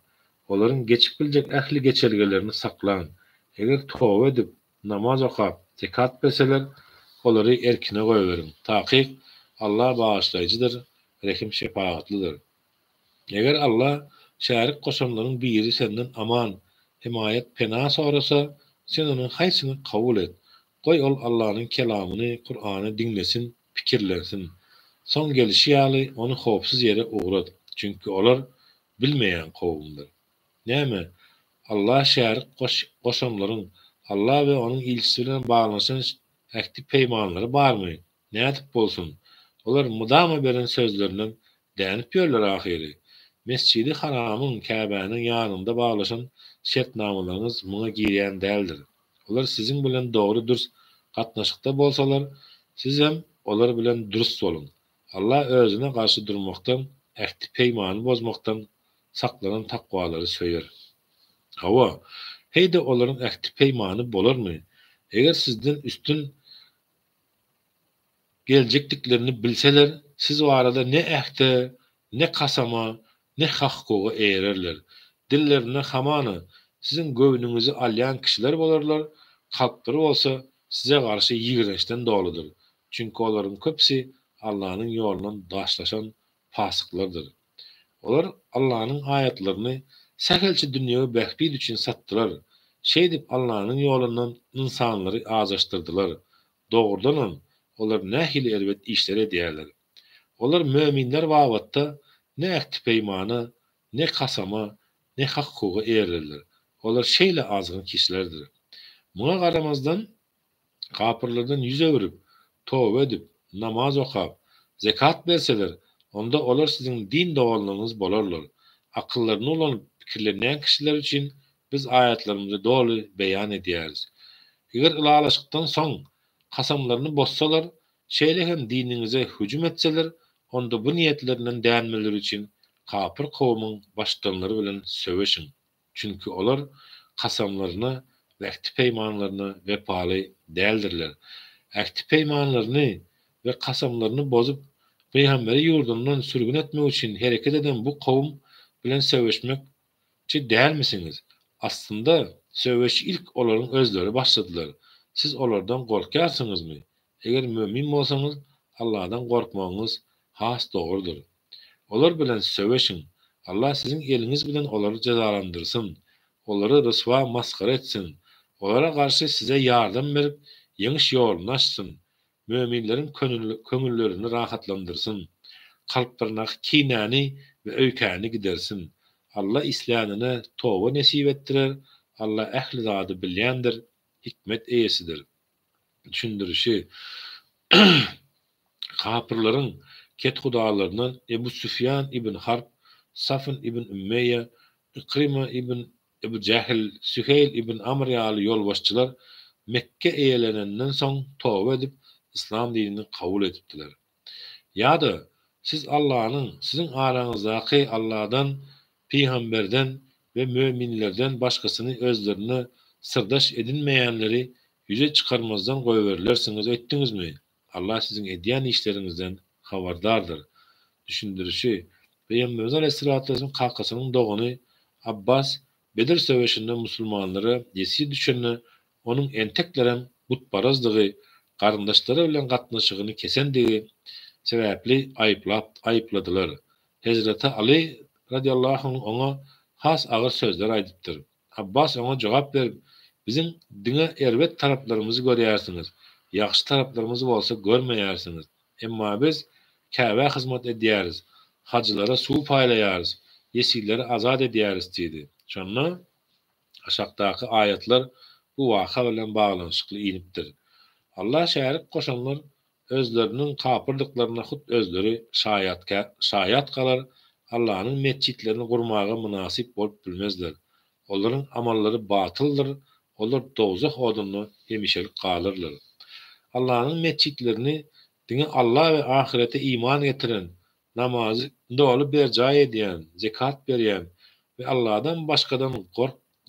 Olaryň geçip biljek ähli geçergelerini saklan. Eger tövbe edip namaz okap, zekat berseler, olary erkine goýberin. Taqiq Allah bağışlayıcıdır, rahim şefaatlidir. Eger Allah şärik koşanlaryň biri senden aman, himayet, pena sorasa, sen onun haýsyny kabul et. Goý ol Allah'ın kelamını, Kur'an'ı dinlesin, pikirlensin. Son gelişi ýaly onu hopsuz yere uğrat. Çünkü olar bilmeyen kowumdur. Näme? Allah şärik koşanlaryň Allah we onun ilçisi bilen baglanşan ähdi peýmanlary barmy? Nädip bolsun? Olar mudama beren sözlerinden dänip ýörler ahiri. Mescidi Haramyň Käbäniň ýanynda baglaşan şertnamalaryňyz muňa girýän däldir. Olar siziň bilen dogry dürüst gatnaşykda bolsalar, siz hem olar bilen dürüst bolun. Allah özüne garşy durmakdan, ähdi peýmany bozmakdan saklanan takwalary söýer. Hawa, heýde olaryň ähdi peýmany bolarmy? Eger sizden üstün geljekdiklerini bilseler, siz o arada ne ähde, ne kasama, ne hakkugy eýererler. Dillerine hamany sizin göwnüňizi alýan kişiler bolarlar, kalpları bolsa size garşy ýigreşden doludur. Çünki olaryň köpsi Allahyň ýolundan daşlaşan fasyklardyr. Olar Allahyň ayatlaryny sähelçe dünýäge bähbid üçin satdylar. Şeýdip Allahyň ýolundan insanlary azaşdyrdylar. Dogrudanam olar nähili elbet işler edýärler. Olar möminler wagtda ne ähdi peýmany, ne kasama, ne hakkugy eýerler. Olar şeýle azgyn kişilerdir. Muňa garamazdan gapyrlardan ýüz öwürip, toba edip, namaz okap, zekat berseler, onda olar sizin din doganyňyz bolarlar. Akyllaryny ulanyp pikirlenýän kişiler üçin biz ayatlarymyzy doly beýan edýäris. Eger ilalaşykdan soň kasamlaryny bozsalar, şeýle hem diniňize hüjüm etseler, onda bu niýetlerinden dänmeleri üçin kafir kowmyň başdanlary bilen söweşiň. Çünki olar kasamlaryna we ähdi peýmanlaryna wepaly däldirler. Ähdi peýmanlaryny we kasamlaryny bozup Peýgamberi ýurdundan sürgün etmek üçin hereket eden bu kowm bilen söweşmekçi dälmisiňiz? Aslında söweşi ilk olaryň özleri başladylar. Siz olardan gorkýarsyňyzmy? Eger mömin bolsaňyz, Allahdan gorkmagyňyz has dogrudur. Olar bilen söweşiň. Allah sizin eliňiz bilen olary jazalandyrsyn. Olary ryswa maskara etsin. Olara garşy size ýardam berip, ýeňiş ýoluny açsyn. Möminleriň köňüllerini rahatlandyrsyn. Kalplaryna kinäni we öýkäni gidersin. Allah islanyna toba nesip etdirer. Allah ähli zady bilýändir, hikmet eýesidir. Düşündirişi Kapırlaryň ket hudalarynyň Ebu Süfyan ibn Harb, Safin ibn Ümeyye, Ikrima ibn Ebu Cehil, Süheyl ibn Amr ýaly ýolbaşçylar Mekke eýelenenden soň toba edip İslam dinini kabul etipdiler. Ýa-da siz Allahyň sizin araňyzdaky Allahdan, Peýgamberden we möminlerden başgasyny özlerini sırdaş edinmeýänleri ýüze çykarmazdan goýberlersiňiz etdiňizmi? Allah sizin edýän işleriňizden habardardyr. Düşündirişi Peýgamberimiz Aleyhissalatu vesselam kakasynyň dogany Abbas Bedir söweşinde musulmanlara ýesi düşeni onuň enteklerem butparazdygy, garyndaşlary bilen gatnaşygyny kesendigi sebäpli aýypladylar. Hazreti Ali radiyallahu anh ona has agyr sözler aýdypdyr. Abbas ona jogap berip, bizim dine erbet taraplarymyzy görýärsiňiz. Ýaxşy taraplarymyz bolsa görmeýärsiňiz. Emma biz Käbä hyzmat edýäris, hajylara suw paýlaýarys, ýesilleri azad edýäris diýdi. Şonda aşakdaky ayatlar bu waka bilen baglanşykly inipdir. Allah şärik goşanlar özleriniň kapyrdyklaryna hut özleri şaýat galar, Allahyň mescitlerini gurmaga münasip bolup bilmezler. Olaryň amallary batyldyr, olar dozak oduny hemişelik galyrlar. Allahyň mescitlerini dine Allah we ahirete iman getiren, namazy doly berja edýän, zekat berýän we Allahdan başgadan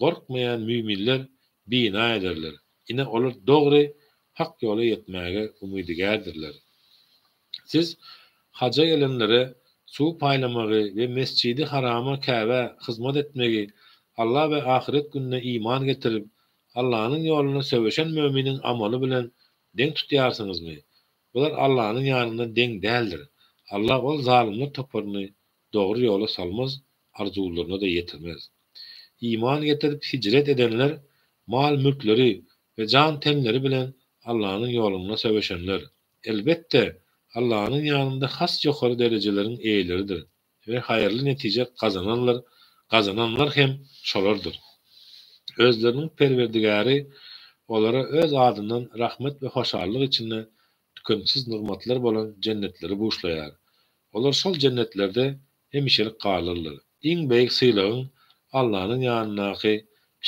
gorkmaýan müminler bina ederler. Ine olar dogry hak ýola ýetmäge umydygardylar. Siz haja gelenlere suw paýlamagy we Mescidi Harama Käbä hyzmat etmegi, Allah we ahiret gününe iman getirip Allahyň ýoluna söweşen müminin amaly bilen deň tutýarsyňyzmy? Bular Allahyň ýanynda deň däldir. Allah ol zalimler toparyny dogry ýola salmaz, arzularyna da ýetirmez. İman getirip hicret edenler mal mülkleri ve can tenleri bilen Allahyň ýoluna söweşenler elbette Allahyň ýanynda has ýokary derejeleriň eýleridir we haýyrly netije kazananlar hem şolardyr. Özleriniň Perwerdigäri olara öz adyndan rahmet we hoşallyk içinde tükensiz nigmatlar bolan cennetleri buşlaýar. Olar şol cennetlerde hemişelik galyrlar. Iň beýik sylagyň Allahyň ýanynaky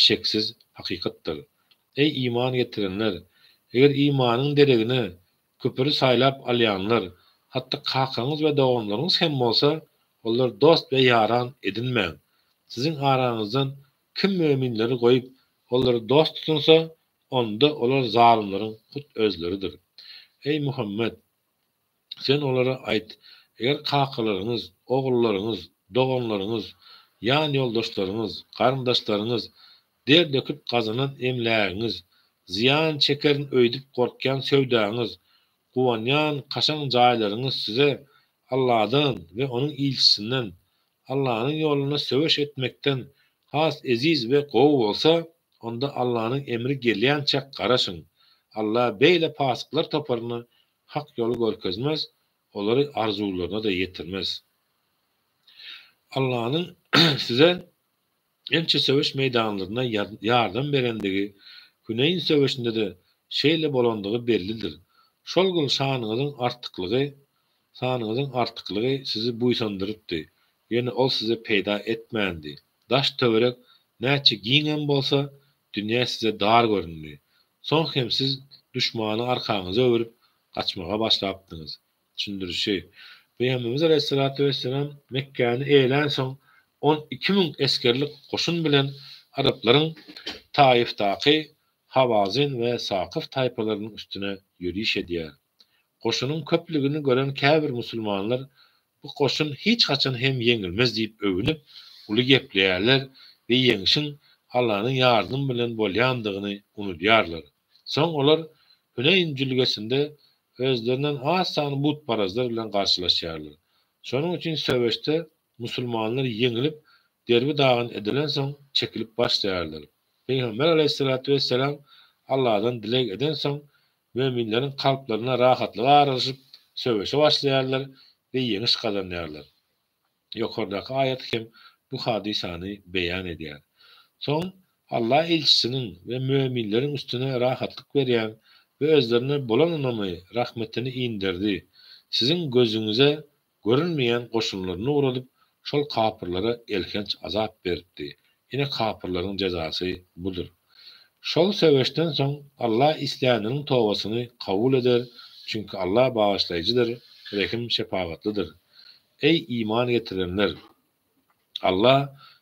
şeksiz hakykatdyr. Ey iman getirenler, eger imanyň deregine köpüri saýlap alýanlar, hatda kakaňyz we doganlaryňyz hem bolsa, olar dost we ýaran edinmeň. Siziň araňyzdan kim möminleri goýup olary dost tutunsa, onda olar zalimlaryň hut özleridir. Ey Muhammed, sen olara aýt, eger kakalaryňyz, oglullaryňyz, doganlaryňyz, ýan ýoldaşlaryňyz, garyndaşlaryňyz der döküp gazanan emlägiňiz, ziyan çekerin öýdüp gorkýan söwdaňyz, guwanýan kaşaň jaýlaryňyz size Allah'dan we onuň ilçisinden, Allah'ın ýoluna söwüş etmekden has eziz we gowy bolsa, onda Allah'ın emri gelýänçe garaşyň. Allah beýle pasyklar toparyny hak ýoly görkezmez, olary arzularyna da ýetirmez. Allah'ın size ençe söwüş meýdanlaryna ýardam berendigi, Huneyn söwüşinde de şeýle bolandygy bellidir. Şol gün şanyňyzyň artyklygy sizi buýsandyrypdy. Ýöne ol size peýda etmändi. Daş töwerek näçe giňen bolsa, dünýä size dar göründi. Soň hem siz düşmany arkaňyza öwürüp gaçmaga başlapdyňyz. Düşündirişi. Peýgamberimiz Aleyhissalatu vesselam Mekkäni eýlän soň 12.000 eskerlik goşun bilen Araplaryň Taifdaky Havazin we Sakyf taýpalarynyň üstüne ýürüş edýär. Goşunyň köpligini gören käbir musulmanlar bu goşun hiç haçan hem ýeňilmez diýip övünüp uly gepleýärler we ýeňişiň Allahyň ýardymy bilen bolýandygyny unutýarlar. Soň olar Huneyn jilgesinde özlerinden az sany butparazlar bilen garşylaşýarlar. Şonuň üçin söwüşde musulmanlar ýeňilip derbi dagyn edilen soň çekilip başlaýarlar. Peýgamber Aleyhissalatu vesselam Allah'dan dilek eden soň müminleriň kalplaryna rahatlyk araşyp söwüşe başlaýarlar we ýeňiş gazanýarlar. Ýokardaky aýat hem bu hadisany beýan edýär. Soň Allah elçisiniň we müminleriň üstüne rahatlyk berýän we özlerine bolan ynamy rahmetini indirdi. Siziň gözüňize görünmeýän goşunlaryny uralyp şol kapyrlara elkenç azap berdi. Ine kapyrlaryň jazasy budur. Şol söwüşden soň Allah isläniň towasyny kabul eder, çünki Allah bağışlaýjydyr, rahim şefaatlydyr. Ey iman getirenler! Allah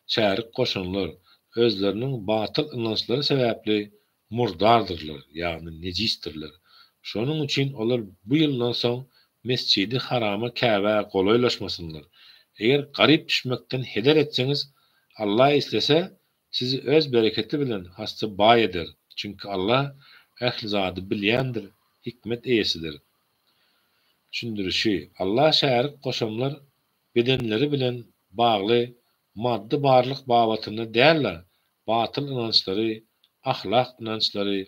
şärik goşanlar özleriniň batyl inançlary sebäpli murdardyrlar, ýagny nejisdirler. Şonuň üçin olar bu ýyldan soň Mescidi Harama Käbä golaýlaşmasynlar. Eger garyp düşmekden heder etseňiz, Allah islese sizi öz bereketi bilen hassa bay eder. Çünki Allah ähli zady bilýändir, hikmet eýesidir. Düşündirişi. Allah şärik goşanlar bedenleri bilen bagly maddi barlyk babatyny däller, batyl inançlary, ahlak inançlary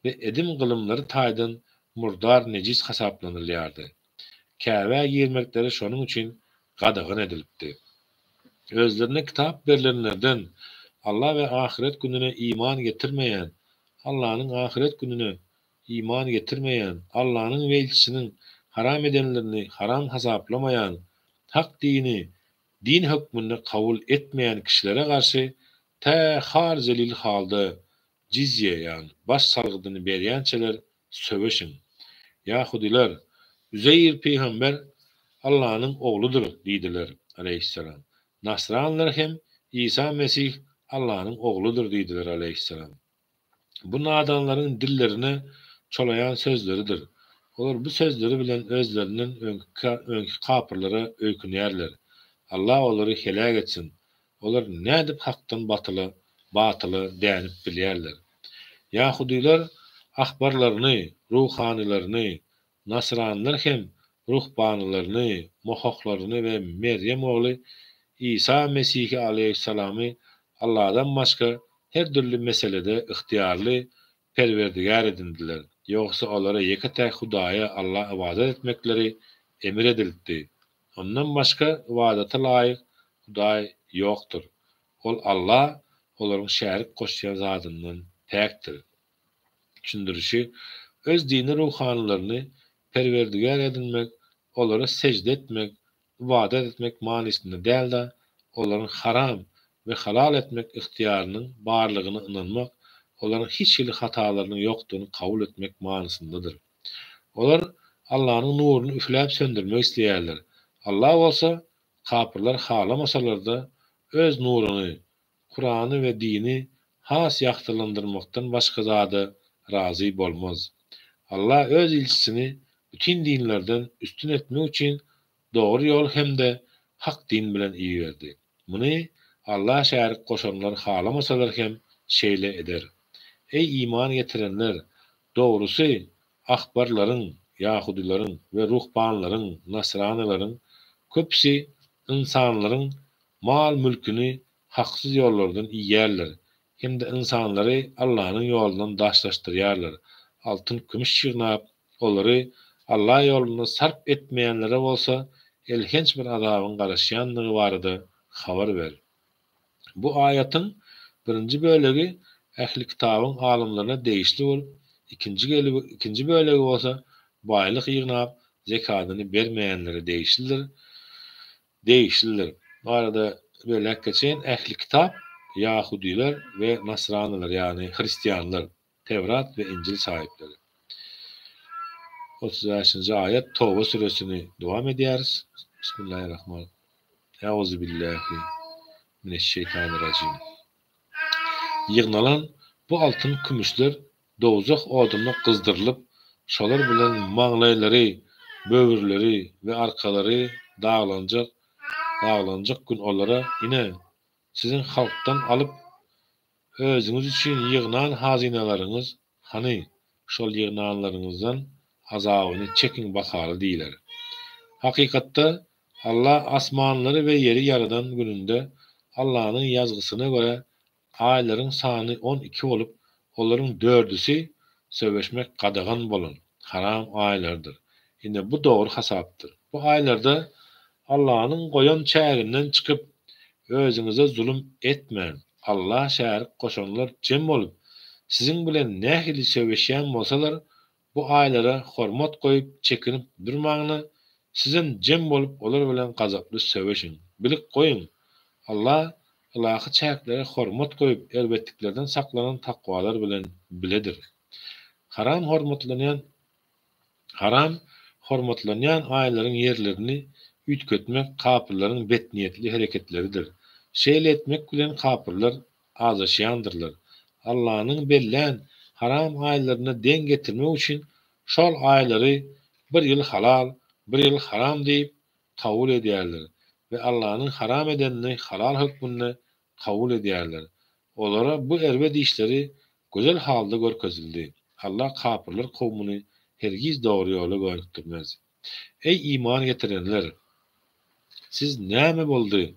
we edim gylymlary taýdan murdar nejis hasaplanylýardy. Käbä girmekleri şonuň üçin gadagyn edilipdi. Özlerine kitap berilenlerden Allah ve ahiret gününe iman getirmeyen, Allah'ın ahiret gününe iman getirmeyen, Allah'ın ve elçisinin haram edenlerini haram hasaplamayan, hak dini, din hükmünü kabul etmeyen kişilere karşı te har zelil halda cizye yani baş salgıdını berýänçeler söveşin. Yahudiler, Üzeyr peygamber Allah'ın oğludur diýdiler aleyhisselam. Nasranlar hem İsa Mesih Allah'ın oğludur diýdiler aleyhisselam. Bu nadanların dillerine çolayan sözleridir. Olar bu sözleri bilen özlerinin öňki kapyrlara öýkünýärler. Allah olary helak etsin. Olar nädip hakdan batyly dänip bilýärler. Yahudiler ahbarlaryny, ruhanilaryny, Nasranlar hem ruhbanylaryny, mohoklaryny we Meryem ogly İsa Mesih aleyhissalamy Allah'dan başga her türlü meselede ihtiyarly perwerdigar edindiler. Yoksa olara ýeke-tek Hudaýa Allah ibadet etmekleri emir edildi. Ondan başga ibadata laýyk Hudaý ýokdur. Ol Allah olaryň şärik goşýan zatyndan täkdir. Düşündirişi öz dini ruhanylaryny perwerdigar edilmek, olara secde etmek, ibadet etmek manisinde däl de, olaryň haram we halal etmek ihtiýarynyň barlygyna inanmak, olaryň hiç hili hatalarynyň ýokdugyny kabul etmek manysyndadyr. Olar Allahyň nuruny üfläp söndürmek isleýärler. Allah bolsa, kapyrlar halamasalar-da öz nuruny, Kur'any we dini has ýagtylandyrmakdan başga zady razy bolmaz. Allah öz ilçisini bütün dinlerden üstün etmek için doğru yol hem de hak din bilen iýerdi. Muny Allah şärik goşanlar halamasalar hem şeýle eder. Ey iman getirenler, doğrusu ahbarlaryň, Yahudilaryň we ruhbanlaryň, Nasranylaryň köpsi insanlaryň mal mülkini haksyz ýollardan iýerler. Hem de insanlary Allahyň ýolundan daşlaşdyrýarlar. Altyn kümüş ýygnap, olary Allah ýolunda sarp etmeýänlere bolsa, elhenç bir azabyň garaşýanlygy barada habar ber. Bu aýatyň birinji bölegi ähli kitabyň alymlaryna değişli bolup, ikinji bölegi bolsa baýlyk ýygnap zekatyny bermeýänlere değişlidir. Bu arada böyle geçen ähli kitap Yahudiler ve Nasranylar, yani Hristiyanlar, Tevrat ve İncil sahipleri. 35. ayet Tawba suresini devam ederiz. Bismillahirrahmanirrahim. Euzubillahi mineşşeytanirracim. Ýygnalan bu altın kümüşler dozak oduny kızdırılıp, şolar bilen maňlaýlary, böwürleri ve arkalary dağlanjak gün olara ine sizin halktan alıp özüňiz üçin ýygnan hazinalaryňyz hany şol ýygnanlaryňyzdan azabyny çekin bakary diýler. Hakykatda Allah asmanlary we ýeri ýaradan gününde Allahyň ýazgysyna göre aýlaryň sany 12 bolup, olaryň 4'üsi söwüşmek gadagan bolan haram aýlardyr. Ine bu dogry hasapdyr. Bu aýlarda Allahyň goýan çäginden çykyp özüňize zulüm etmeň. Allah şärik goşanlar jem bolup, siziň bilen nähili söwüşýän bolsalar, bu aýlara hormat goýup çekinip durmagyny, sizin jem bolup olar bilen gazaply söwüşiň. Bilik goýun, Allah ilahy çäklere hormat goýup elbetliklerden saklanan takwalar bilen biledir. Haram hormatlanýan aýlaryň ýerlerini ütkötmek kapyrlaryň betniýetli hereketleridir. Şeýle etmek bilen kapyrlar azaşýandyrlar. Allahyň bellän haram aýlaryna den getirmek üçin şol aýlary bir ýyl halal, bir ýyl haram diýip kabul edýärler we Allahyň haram edenini halal hükmüne kabul edýärler. Olara bu erbet işleri gözel halda görkezildi. Allah kapyrlar kowmuny hergiz dogry ýola goýdurmaz. Ey iman getirenler, siz näme boldy?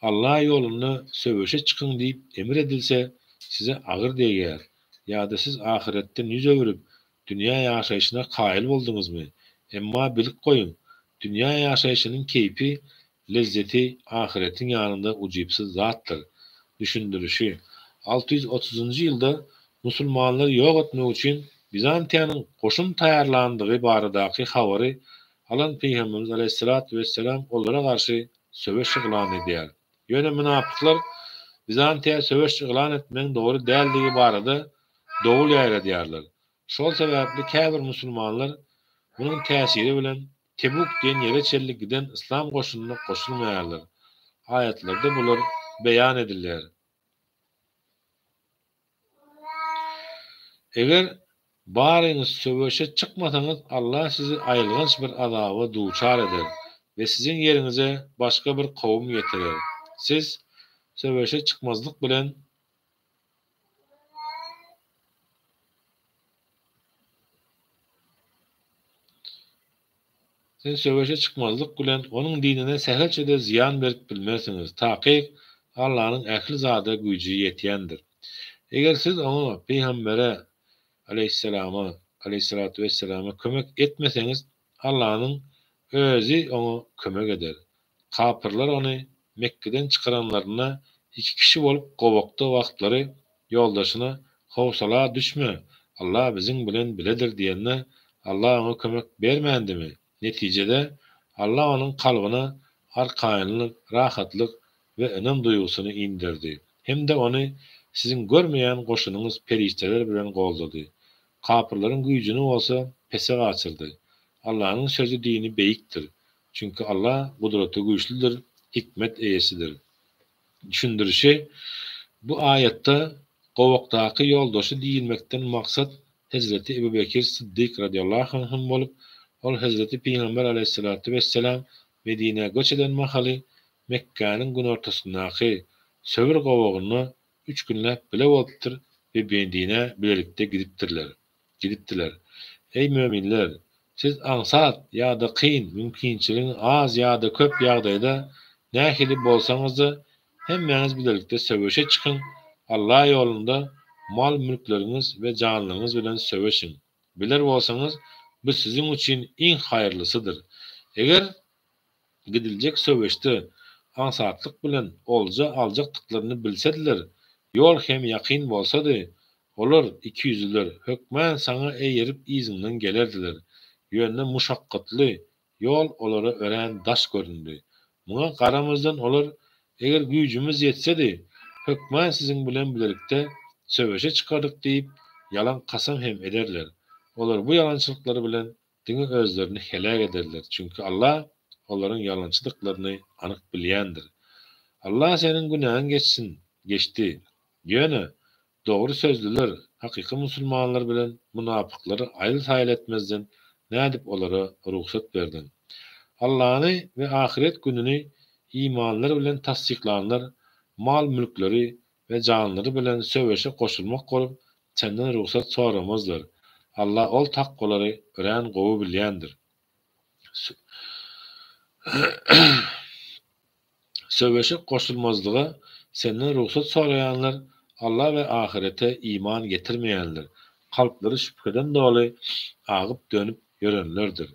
Allah ýoluna söwüşe çykyň diýip emir edilse, size agyr diýär. Ýa-da siz ahiretden ýüz öwürüp dünýä ýaşaýyşyna kaýyl boldyňyzmy? Emma bilik goýun, dünýä ýaşaýyşynyň keýpi, lezzeti ahiretiň ýanynda ujypsyz zatdyr. Düşündirişi 630-njy ýylda musulmanlary ýok etmek üçin Bizantiýanyň goşun taýarlandygy baradaky habary alan Peýgamberimiz aleyhissalatu vesselam olara garşy söwüş ýylan edýär. Ýöne münapyklar Bizantiýa söwüş ýylan etmeň dogry däldiги barada dowul ýaýradýarlar. Şol sebäpli käbir musulmanlar bunyň täsiri bilen Tebuk diýen ýere çellik giden islam goşunyna goşulmaýarlar. Ayetlerde bular beýan edilýär. Eger baryňyz söwüşe çykmasaňyz, Allah sizi aýylganç bir azaba duçar eder we sizin ýeriňize başga bir kowum getirer. Siz söwüşe çykmazlyk bilen onuň dinine sähelçe-de ziýan berip bilmersiňiz. Takyk Allahyň ähli zada güýji ýetýändir. Eger siz onu Peýgambere aleyhissalatu vesselama kömek etmeseňiz, Allahyň özü onu kömek eder. Kapyrlar onu Mekke'den çıkaranlarına 2 kişi bolup gowakda wagtlary ýoldaşyna "Howsala düşme, Allah biziň bilen biledir" diýende Allah ona kömek bermendimi? Neticede Allah onun kalbine arkaynlyk, rahatlyk we önem duýgusunu indirdi. Hem de onu sizin görmeýän goşunyňyz perişteler bilen goldady. Kapırlaryň güýjüni bolsa pese gaçyrdy. Allahyň sözü dini beýikdir. Çünkü Allah gudraty güýçlidir, hikmet eýesidir. Düşündirişi bu ayette gowakdaky ýoldaşy diýilmekden maksat Hazreti Ebu Bekir Siddiq radıyallahu anh bolup, ol Hazreti Peygamber aleyhissalatu vesselam Medine'ye göç eden mahaly Mekke'nin gün ortasyndaky Sövür gowagyny 3 günläp bile bolupdyr we Medine bilelikde gidipdiler. Ey müminler, siz ansat ýa-da kyn mümkinçiligiň az ýa-da köp ýagdaýda nähili bolsaňyz-da hemmeňiz bilelikde söwüşe çykyn. Allah ýolunda mal mülkleriniz ve canlarınız bilen söwüşin. Biler bolsaňyz, bu sizin üçin iň haýyrlysydyr. Eger gidiljek söwüşde ansatlyk bilen olja aljakdyklaryny bilsediler, ýol hem ýakyn bolsady, olar 200'ler hökmän saňa eýerip iziňden gelerdiler. Ýöne muşakkatly ýol olara ören daş göründi. Muňa garamazdan olar, eger güýjümiz ýetsedi, hökmän siziň bilen bilelikde söwüşe çykardyk diýip yalan kasam hem ederler. Olar bu yalançylyklary bilen diňe özlerini helak ederler. Çünkü Allah olaryň yalançylyklaryny anyk bilýändir. Allah senin günahın geçti. Ýöne dogry sözlüler, hakyky musulmanlar bilen munapyklary aýl taýl etmezden nädip olara ruhsat berdin. Allah'ını ve ahiret gününi imanlar bilen tasdiklanlar, mal mülkleri ve canları bilen söwüşe koşulmak bolup senden ruhsat soramazlar. Allah ol takkolary ören gowy bilýändir. Söwüşe koşulmazlyga senden ruhsat sorayanlar Allah ve ahirete iman getirmeýänler. Kalpleri şüpheden doly agyp dönüp ýörenlerdir.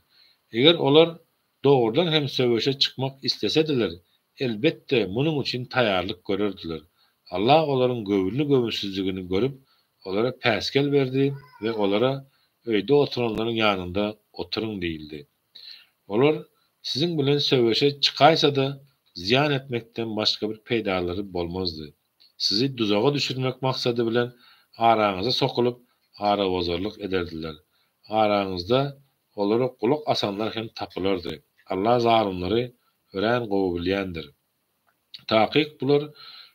Eger olar doğrudan hem söwüşe çykmak istesediler, elbette munuň üçin taýýarlyk görerdiler. Allah olaryň göwünli göwünsizligini görüp, olara päskel berdi ve olara öýde oturanlaryň ýanynda oturuň diýildi. Olar sizin bilen söwüşe çykaýsa da ziyan etmekden başka bir peýdalary bolmazdy. Sizi duzaga düşürmek maksady bilen araňyza sokulup arabozarlyk ederdiler. Araňyzda olara kulak asanlar hem tapylardy. Allah zalymlary ören gowy bilýändir. Takyk bular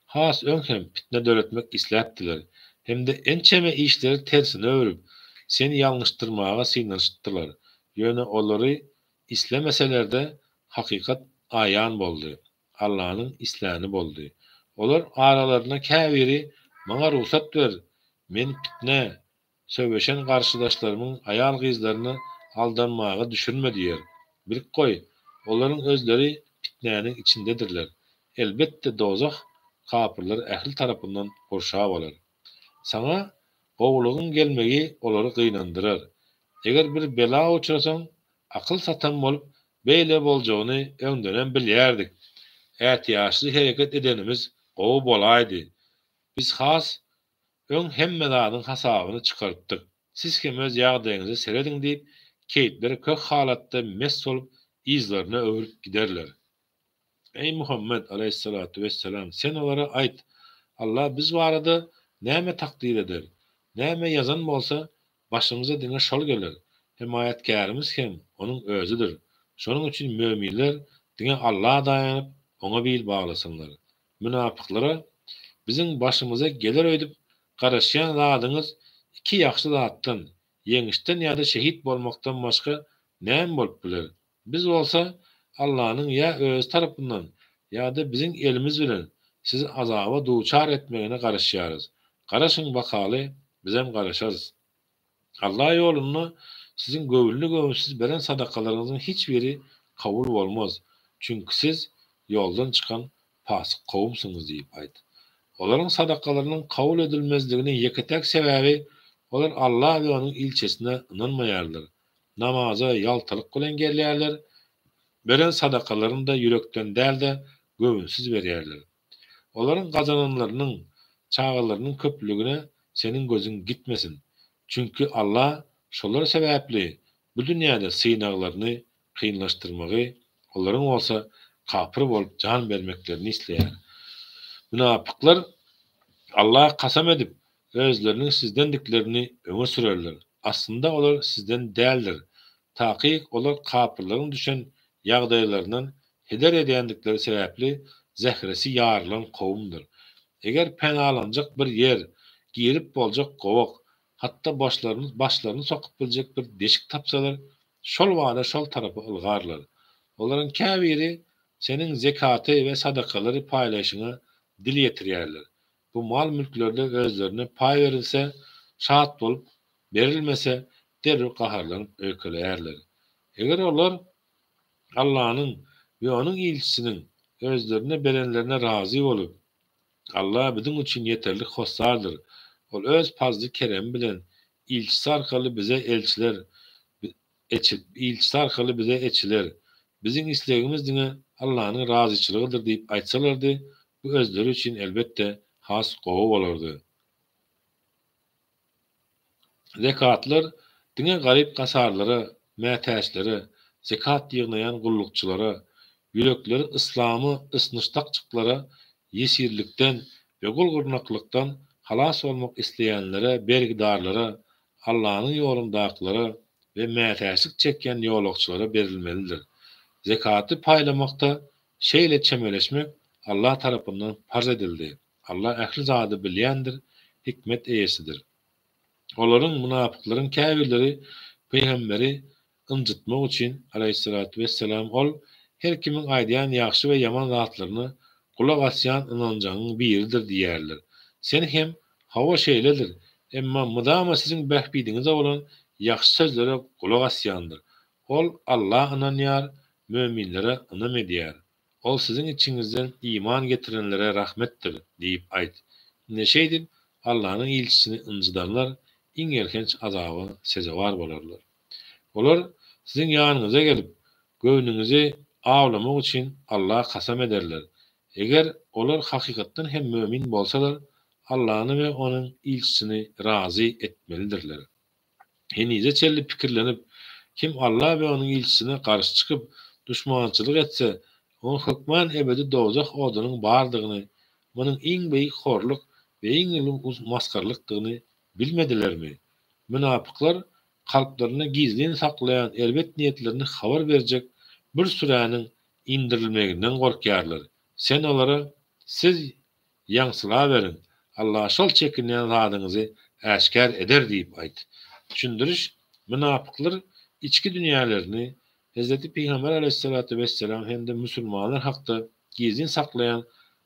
has öňhem fitne döretmek isläpdiler. Hem de ençeme işleri tersine örüp seni ýalňyşdyrmaga synanyşdylar. Ýöne olary islemeselerde hakikat ayan boldy. Allah'ın islani boldy. Olar aralaryna käbiri maňa ruhsat ber. Men fitne söwüşen garşydaşlarymyň aýal gyzlaryny aldanmaga düşürme diýer. Bir koy, olaryň özleri fitnäniň içindedirler. Elbette dozak kapyrlar ähli tarapyndan gorşap bolar. Sana gowlugyň gelmegi olary gynandyrar. Eger bir bela uçurasaň, akyl satan bolup beýle boljagyny öňden bilýärdik. Ätýaşly hereket edenimiz gowy bolaýdy. Biz has öň hemme zadyň hasabyny çykartdyk. Siz kim öz ýagdaýyňyzy serediň diýip, keýtleri kök halatda mest bolup izlerini öwürüp giderler. Ey Muhammed aleyhissalatu vesselam, sen olara aýt, Allah biz barada näme takdir eder? Näme ýazan bolsa, başymyza diňe şol geler. Himayetkarymız hem onuň özüdir. Şonuň üçin müminler diňe Allah daýanyp, ona bil baglasynlar. Münapyklara biziň başymyza geler öýdüp garaşýan zadyňyz iki ýaxşy zatdan, ýeňişden ýa-da şehit bolmakdan başga näme bolup biler? Biz bolsa Allah'ın ya öz tarapyndan ýa-da biziň elimiz bilen sizi azaba duçar etmegine garaşýarys. Garaşyň bakaly, bizem garaşarys. Allah ýolunda sizin gowünli gowunsiz beren sadakalaryňyzyň hiç biri kabul bolmaz. Çünkü siz yoldan çıkan pasyk kowumsyňyz diýip aýt. Olaryň sadakalarynyň kabul edilmezliginiň ýeketek sebäbi olar Allah we onuň ilçesine inanmaýarlar. Namaza ýaltalyk bilen gelýärler. Beren sadakalaryny da yürekden däl de gowunsiz berýärler. Olaryň gazananlarynyň, çağalarynyň köpligine senin gözüň gitmesin. Çünkü Allah şolar sebäpli bu dünýäde synaglaryny kynlaşdyrmagy, olaryň bolsa kapyr bolup can bermeklerini isleýär. Münapyklar Allah'a kasam edip özlerinin sizdendiklerini öňe sürerler. Aslında olar sizden däldir. Takyk olar kapyrlaryň düşen ýagdaýlaryndan heder edýändikleri sebäpli zehresi ýarylan kowumdyr. Eger penalanjak bir yer, girip boljak gowak, hatda başlaryny sokup biljek bir deşik tapsalar, şol wada şol tarapy ylgarlar. Olaryň käbiri seniň zekaty we sadakalary paýlaşyňa dil ýetirýärler. Bu mal mülklerde özlerine pay verilse şahat bolup, berilmese derrü gaharlanyp öýkelýärler. Eger olar Allah'ın ve onun ilçisinin özlerine berenlerine razı bolup, Allah bizim için yeterli hossardır. Ol öz pazlı kerem bilen ilçisi arkaly bize elçiler, ilçisi arkaly bize etçiler. Bizim islegimiz dine Allah'ın razıçılığıdır deyip aýtsalardy, bu özleri için elbette has gowy bolardy. Zekatlar dine garip kasarlara, mätäçlere, zekat ýygnayan gullukçylara, yürekleri İslam'ı ısnıştakçıklara, yesirlikten ve gulgurnaklıktan halas olmak isteyenlere, bergidarlara, Allah'ın yolundaklara ve mätäçlik çeken yolokçulara berilmelidir. Zekatı paylamakta şeyle çemeleşmek Allah tarafından farz edildi. Allah ähli zady bilýändir, hikmet eýesidir. Olaryň münapyklaryň käbirleri peýgamberi ynjytmak üçin aleyhissalatu vesselam ol her kimin aýdýan ýaxşy we ýaman zatlaryny kulak asýan ynanjagyň biridir diýerler. Sen hem hawa şeýledir, emma mudama siziň bähbidiňize bolan ýaxşy sözlere kulak asýandyr. Ol Allah ynanýar, möminlere ynam edýär. Ol siziň içiňizden iman getirenlere rahmetdir diýip aýt. Neşeýdir? Allah'ın ilçisini ynjydanlar iň erkenç azaby sezewar bolarlar. Olar siziň ýanyňyza gelip göwnüňizi awlamak üçin Allah kasam ederler. Eger olar hakykatdan hem mömin bolsalar, Allah'ını ve onun ilçisini razı etmelidirler. Henize çelli pikirlenip, kim Allah ve onun ilçisine karşı çıkıp düşmançılık etse, onun hükman ebedi dozak odunyň bardygyny, munyň iň beýik horluk ve iň ulug maskarlykdygyny bilmedilermi? Münapyklar kalplarına gizliň saklayan elbet niyetlerini habar berjek bir süräniň indirilmeginden gorkýarlar. Sen olara siz ýaňsyla berin. Allah şol çekinýän zadyňyzy äşkär eder diýip aýt. Düşündiriş, münapyklar içki dünýälerini Hazreti Peygamber aleyhissalatu vesselam hem de musulmanlar hakda gizliň saklayan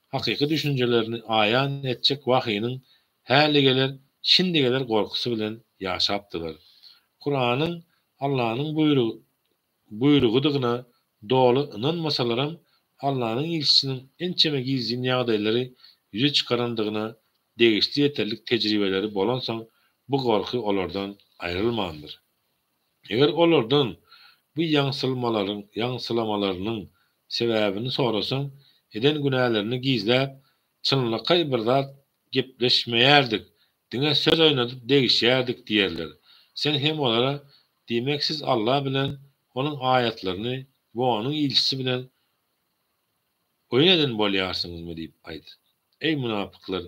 hakyky düşünjelerini aýan etjek wahynyň häli geler, şimdi geler gorkusy bilen ýaşapdylar. Kur'anyň Allah'ın buyrugydygyna dolu ynanmasalaram, Allah'ın ilçisinin ençeme gizliň ýagdaýlary ýüze çykarandygyna degişli ýeterlik tejribeleri bolansoň, bu gorky olardan aýrylmandyr. Eger olardan bu ýaňsylamalarnyň sebäbini sorasaň, eden günälerini gizläp, çynlyka bir zat gepleşmeýärdik, diňe söz oýnadyp degişýärdik diýerler. Sen hem olara diýmek siz Allah bilen onun ayetlerini we onun ilçisi bilen oýnadan bolýarsyňyzmy diýip aýdy. Ey münapyklar,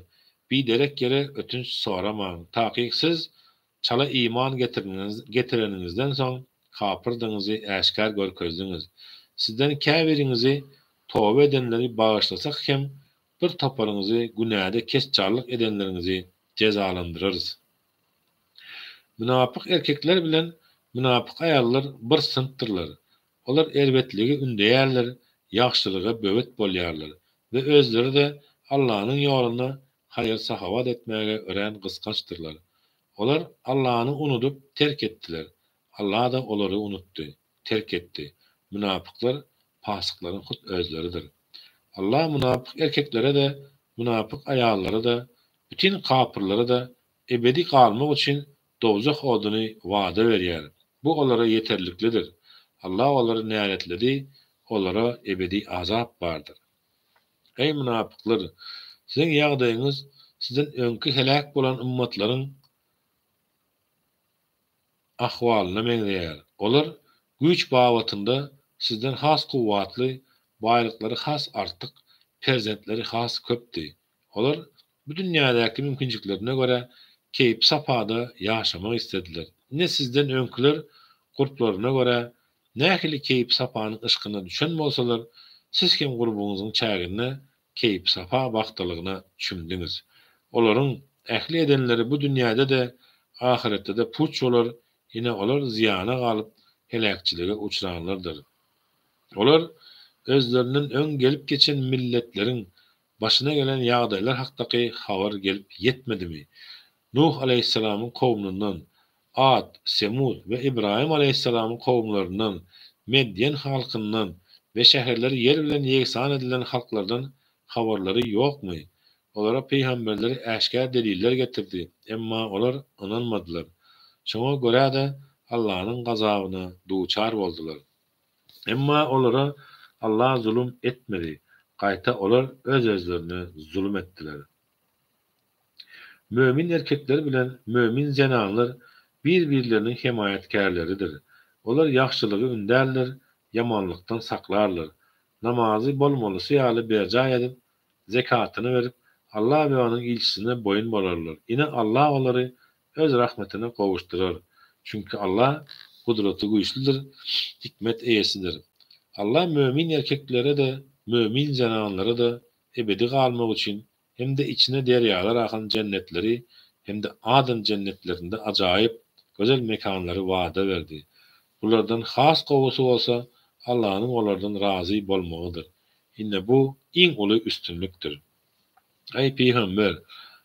biderek yere ötünç soramaň. Takyk siz çala iman getireninizden soň kapyrdyňyzy äşkär görkezdiňiz. Sizden käbiriňizi toba edenleri bağışlasak hem bir toparyňyzy günäde kesçarlyk edenleriňizi cezalandyrarys. Münapyk erkekler bilen münapyk aýallar bir sınıpdyrlar. Olar elbetligi ündeýärler, ýaxşylyga böwet bolýarlar we özleri de Allah'ın ýoluna haýyr sahabat etmäge ören gyskançdyrlar. Olar Allah'ını unutup terk etdiler. Allah da olary unutdy, terk etdi. Münapyklar pasyklaryň hut özleridir. Allah münapyk erkeklere de, münapyk aýallara da, bütün kapyrlara da ebedi galmak üçin dozak oduny wada berýär. Bu olara yeterliklidir. Allah olary näretledi, olara ebedi azap bardyr. Ey münapyklar, siziň ýagdaýyňyz sizden öňkü helak bolan ummatlaryň ahwalyna meňzeýär. Olar güýç babatynda sizden has kuvvatly, baýlyklary has artyk, perzentleri has köpdi. Olar bu dünýädäki mümkinçiliklerine göre keýip sapada ýaşamak istediler. Ne sizden öňküler gurplaryna göre nähili keýip sapanyň ışkyna düşen bolsalar, siz kim gurbuňyzyň çägine keýip sapa bagtlygyna çümdiňiz. Olaryň ähli edenleri bu dünýäde de ahiretde de puç bolar, ine olar ziyana galyp helakçilige uçranlardyr. Olar özlerinin öň gelip geçen milletleriň başyna gelen ýagdaýlar hakdaky habar gelip yetmedimi? Nuh aleyhisselamın kowmundan, Ad, Semud ve İbrahim aleyhisselamın kowmlaryndan, Medyen halkyndan we şäherleri yer bilen ýeksan edilen halklardan habarlary ýokmy? Olara peýgamberleri äşkär deliller getirdi, emma olar inanmadylar. Şoňa görä-de Allahyň gazabyna duçar boldular. Emma olara Allah zulüm etmedi. Gaýta olar öz özlerine zulüm etdiler. Mömin erkekler bilen mömin zenanlar bir-birleriniň himayetkerleridir. Olar ýagşylygy ündärler, yamanlykdan saklarlar. Namazy bolmalysy ýaly berja edip, zekatyny berip, Allah we onuň ilçisine boyun bolarlar. Ine Allah olary öz rahmetine gowuşdurar. Çünki Allah gudraty güýçlidir, hikmet eýesidir. Allah mömin erkeklere de, mömin zenanlara da ebedi galmak üçin hem de içine deryalar akan cennetleri hem de Adem cennetlerinde acayip gözel mekanları vaada verdi. Bulardan has gowusy bolsa Allah'ın olardan razı bolmagydyr. Inne bu iň uly üstünlükdir. Ey Peygamber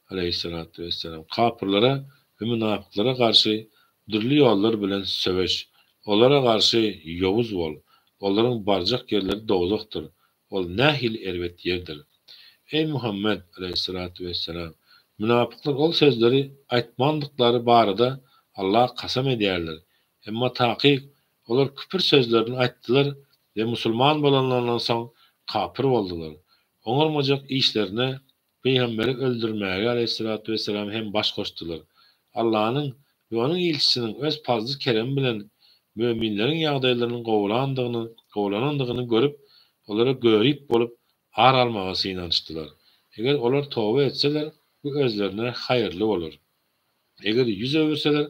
aleyhissalatu vesselam, kapırlara ve münafıklara karşı dürli yollar bilen söveş, onlara karşı yovuz bol, onların barjak yerleri dozakdyr. Ol nähil erwet yerdir. Ey Muhammed aleyhissalatu vesselam, münafıklar ol sözleri aýtmandyklary barada Allah kasam edýärler. Emma takyk olar küpür sözlerini aýtdylar we musulman bolanlardan soň kapyr boldular. Oňarmajak işlerine Peýgamberi öldürmäge aleyhissalatu vesselam hem baş goşdular. Allah'ın ve onun ilçisinin öz fazly kerem bilen müminlerin ýagdaýlarynyň gowlanandygyny görüp, olara görip bolup har almaga synançdylar. Eger olar toba etseler, bu özlerine hayırlı olur. Eger yüz öwürseler,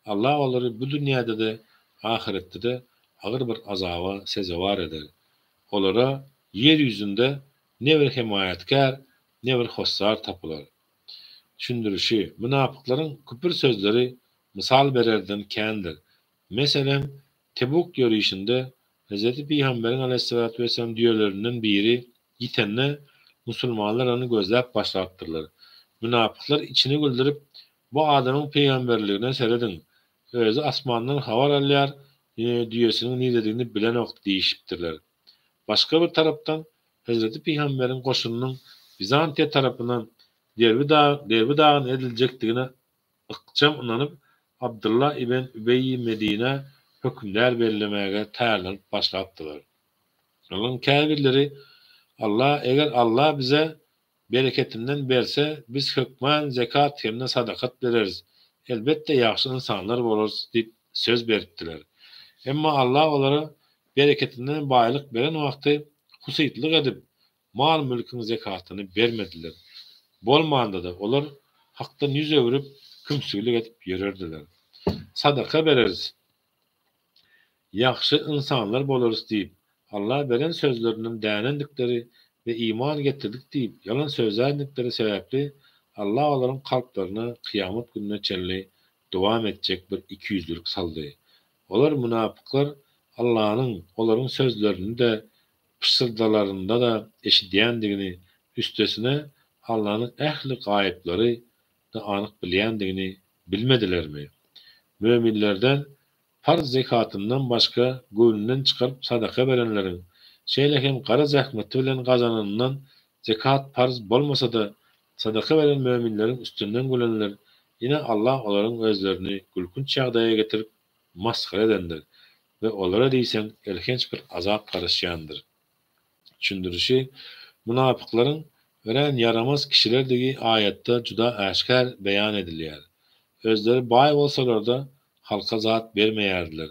Allah olary bu dünýäde de ahirette de agyr bir azaba sezewar eder. Olara yer yüzünde ne bir himayetkar, ne bir hossar tapılar. Düşündürüşi, münafıkların küpür sözleri misal bererden kendir. Meselen, Tebuk yürüyüşünde Hz. Peygamberin aleyhissalatu vesselam diýerlerinden biri gitenne musulmanlar onu gözläp başlattırlar. Münafıklar içini güldürüp bu adamın peygamberliğine seredin. Özü asmandan havar alýar, diýesiniň ne dediğini bilen ok diýişipdirler. Başka bir tarapdan Hz. Peygamberin goşunynyň Bizantiýa tarapyndan Derbi dağın ediljekdigine ykjam inanyp Abdullah ibn Übey Medine hökümler bellemäge täýärlenip başlapdylar. Olaryň käbirleri eger Allah bize bereketinden berse biz hökmen zekat hemne sadakat bereriz. Elbette ýaxşy insanlar boluruz diýip söz beripdiler. Emma Allah olara bereketinden baýlyk beren wagty husytlyk edip mal mülküň zekatyny bermediler. Bolmanda da olar hakdan yüz öwürüp kümsülik edip ýörerdiler. Sadaka bereriz. Ýaxşy insanlar boluruz diýip Allah beren sözlerinin dänendikleri ve iman getirdik diýip yalan sözlerdikleri sebäpli Allah olaryň kalplaryna kıyamet gününe çelli dowam etjek bir ikiyüzlülük saldy. Olar münafıklar Allah'ın olaryň sözlerini de pısırdalarında da eşidýändigini üstesine Allah'ın ähli gaýypları da anyk bilýändigini bilmedilermi? Müminlerden farz zekatından başka göwnünden çıkarıp sadaka berenlerin şeýle hem gara zähmeti bilen gazanandan zekat farz bolmasa da sadaka beren müminlerin üstünden gülenler yine Allah olaryň özlerini gülkünç ýagdaýa getirip maskara edendir ve olara diýsen elhenç bir azap garaşýandyr. Düşündürüşi, münafıklaryň veren yaramaz kişilerdigi ayette juda äşkär beýan edilýär. Özleri baý bolsalar da halka zat bermeýärdiler.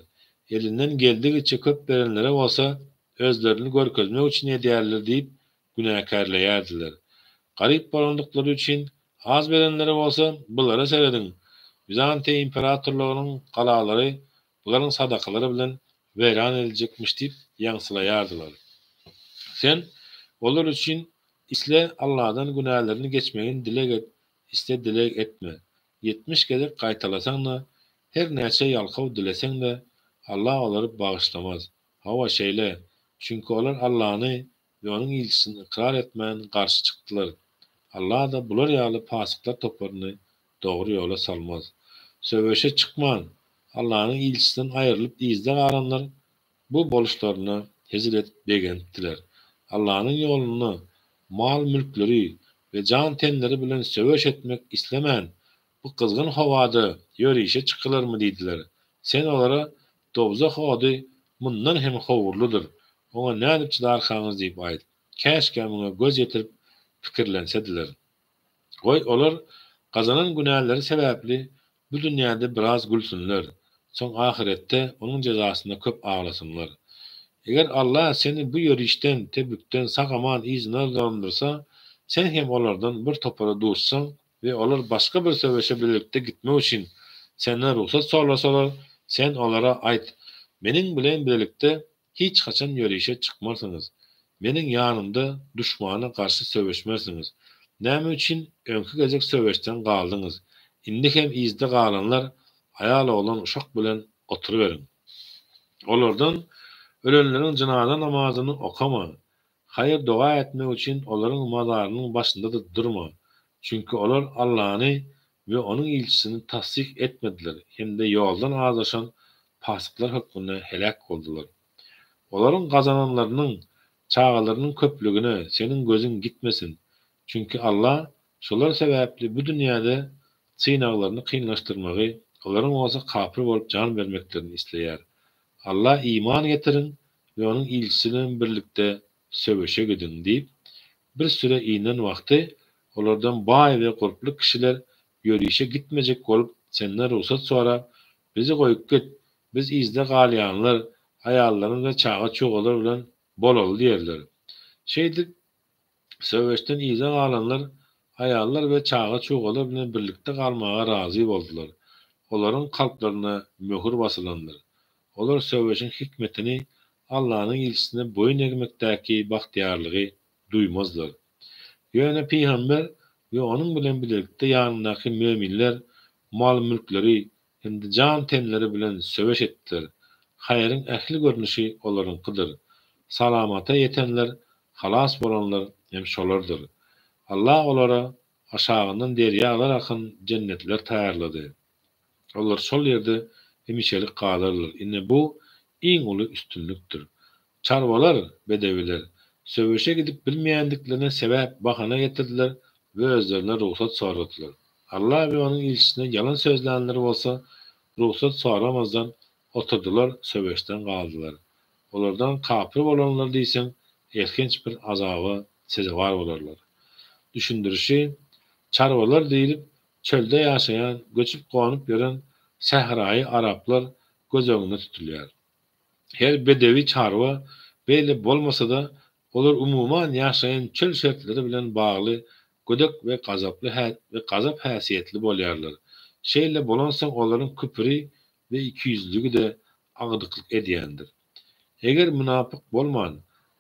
Elinden geldigiçe köp berenlere bolsa özlerini görkezmek üçin edýärler diýip günäkärleýärdiler. Garyp bolandykları üçin az berenlere bolsa bulara seredin. Bizantiýa imperatorlugynyň galalary bularyň sadakalary bilen weýran ediljekmiş diýip ýaňsylaýardylar. Sen olar üçin isle Allah'dan günahlarını geçmeyin dilek et, iste dilek etme. 70 kere qaytalasan da, her näçe yalkav dilesen de, Allah olary bağışlamaz. Hava şeyle, çünkü olar Allah'ını ve onun ilgisini ikrar etmeyen karşı çıktılar. Allah da bular ýaly pasıklar toparını doğru yola salmaz. Söwüşe çıkman, Allah'ın ilgisinden ayrılıp izde galanlar, bu boluşlaryna hezilet begentdiler. Allah'ın yolunu, mal mülkleri ve can tenleri bilen söwüş etmek islemän bu kızgın havada yörüşe çıkılır mı diýdiler. Sen olara dowza howady mundan hem howurludur. Oňa nädip çydarkaňyz diýip aýt. Käşke muňa göz ýetirip pikirlensediler. Goý olar gazanan günäleri sebäpli bu dünýäde biraz gülsünler. Soň ahiretde onuň jazasyna köp aglasynlar. Eger Allah seni bu yörüşden, tebükden sagaman izin aldırsa, sen hem olardan bir topara duşsan ve olar başka bir söwüşe birlikde gitmek için senden ruhsat sorlasalar, sen olara aýt, meniň bilen birlikde hiç kaçan yörüşe çıkmarsınız. Meniň ýanymda düşmana karşı söwüşmersiniz. Näme üçin öňkü gezek söwüşden galdyňyz? Indi hem izde galanlar aýal olan uşak bilen oturuverin. Olardan ölenlerin cenaze namazını okama. Hayır dua etmek için onların mazarının başında da durma. Çünkü olar Allah'ını ve onun ilgisini tasdik etmediler. Hem de yoldan azlaşan pasıklar hakkında helak oldular. Onların kazananlarının, çağalarının köplüğüne senin gözün gitmesin. Çünkü Allah şolar sebäpli bu dünyada çynaglaryny kynlaşdyrmagy, onların olsa kapır bolup can vermeklerini isleýär. Allah iman getirin ve onun ilgisinin birlikte söwüşe gidin diýip bir süre inen wagty olardan bay ve gorply kişiler yörüşe gitmejek bolup senden ruhsat sonra bizi goýup git, biz izde galýanlar aýallaryň we çaga çogalar bilen bolaly diýerler. Şeýdik söwüşden ize galanlar aýallar we çaga çogalar bilen birlikde galmaga razy boldular. Olaryň kalplaryna möhür basylandyr. Olar söwüşin hikmetini Allah'ın ilgisine boyun eğmekdäki bahtiýarlygy duymazlar. Ýöne Peygamber ve onun bilen birlikde ýanyndaky müminler mal mülkleri hem de can tenleri bilen söwüş etdiler. Haýryň ähli görnüşi olaryňkydyr. Salamata yetenler, halas bolanlar hem şolardyr. Allah olara aşağından derýalar akyn cennetler taýýarlady. Onlar şol ýerde hemişelik galarlar. Ine bu iň uly üstünlükdir. Çarwalar, bedewiler söwüşe gidip bilmeýändiklerine sebäp bahana getirdiler we özlerine ruhsat soradylar. Allah we onun ilgisine yalan sözlänleri bolsa ruhsat soramazdan oturdular, söwüşden galdylar. Olardan kapyr bolanlar diýsen, erkenç bir azaby sezewar bolarlar. Düşündirişi, çarwalar diýilip çölde ýaşaýan, göçüp gonyp ýören sahraýy araplar göz öňüne tutulýar. Her bedewi çarwa beýle bolmasa da olar umuman ýaşaýan çöl şertleri bilen bagly gödek we gazap häsiýetli bolýarlar. Şeýle bolansa olaryň küpri we ikiyüzlügi de agdyklyk edýändir. Eger münapyk bolman,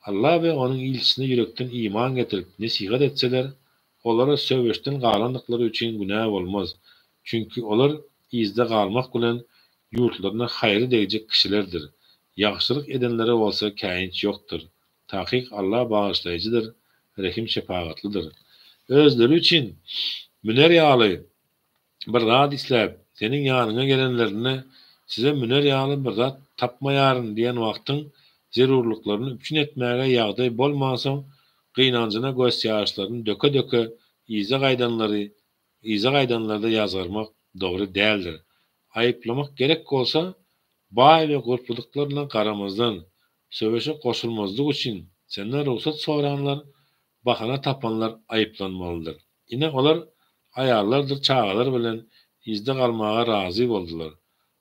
Allah we onuň ilgisine ýürekden iman getirip nesihat etseler, olara söwüşden galandyklary üçin günah bolmaz. Çünkü olar izde galmak bilen ýurtlaryna haýry degijek kişilerdir. Ýagşylyk edenlere bolsa käýinç ýokdur. Tahqiq Allah bağışlayıcıdır, rahim şefaatlidir. Özleri için müner ýaly bir zat isläp, senin ýanyňa gelenlerine size müner ýaly bir zat tapmaýaryn diýen wagtyň zerurlyklaryny üçin etmäge ýagdaý bolmasaň, gynanjyna göz ýaşlaryny döke ize gaýdanlarda ýazgarmak dogry däldir. Aýyplamak gerek bolsa, bay we gorpulyklarına garamazdan söwüşe goşulmazlyk üçin senden ruhsat soranlar, bahana tapanlar aýyplanmalydyr. Ine olar aýallardyr, çagalar bilen izde galmaga razy boldular.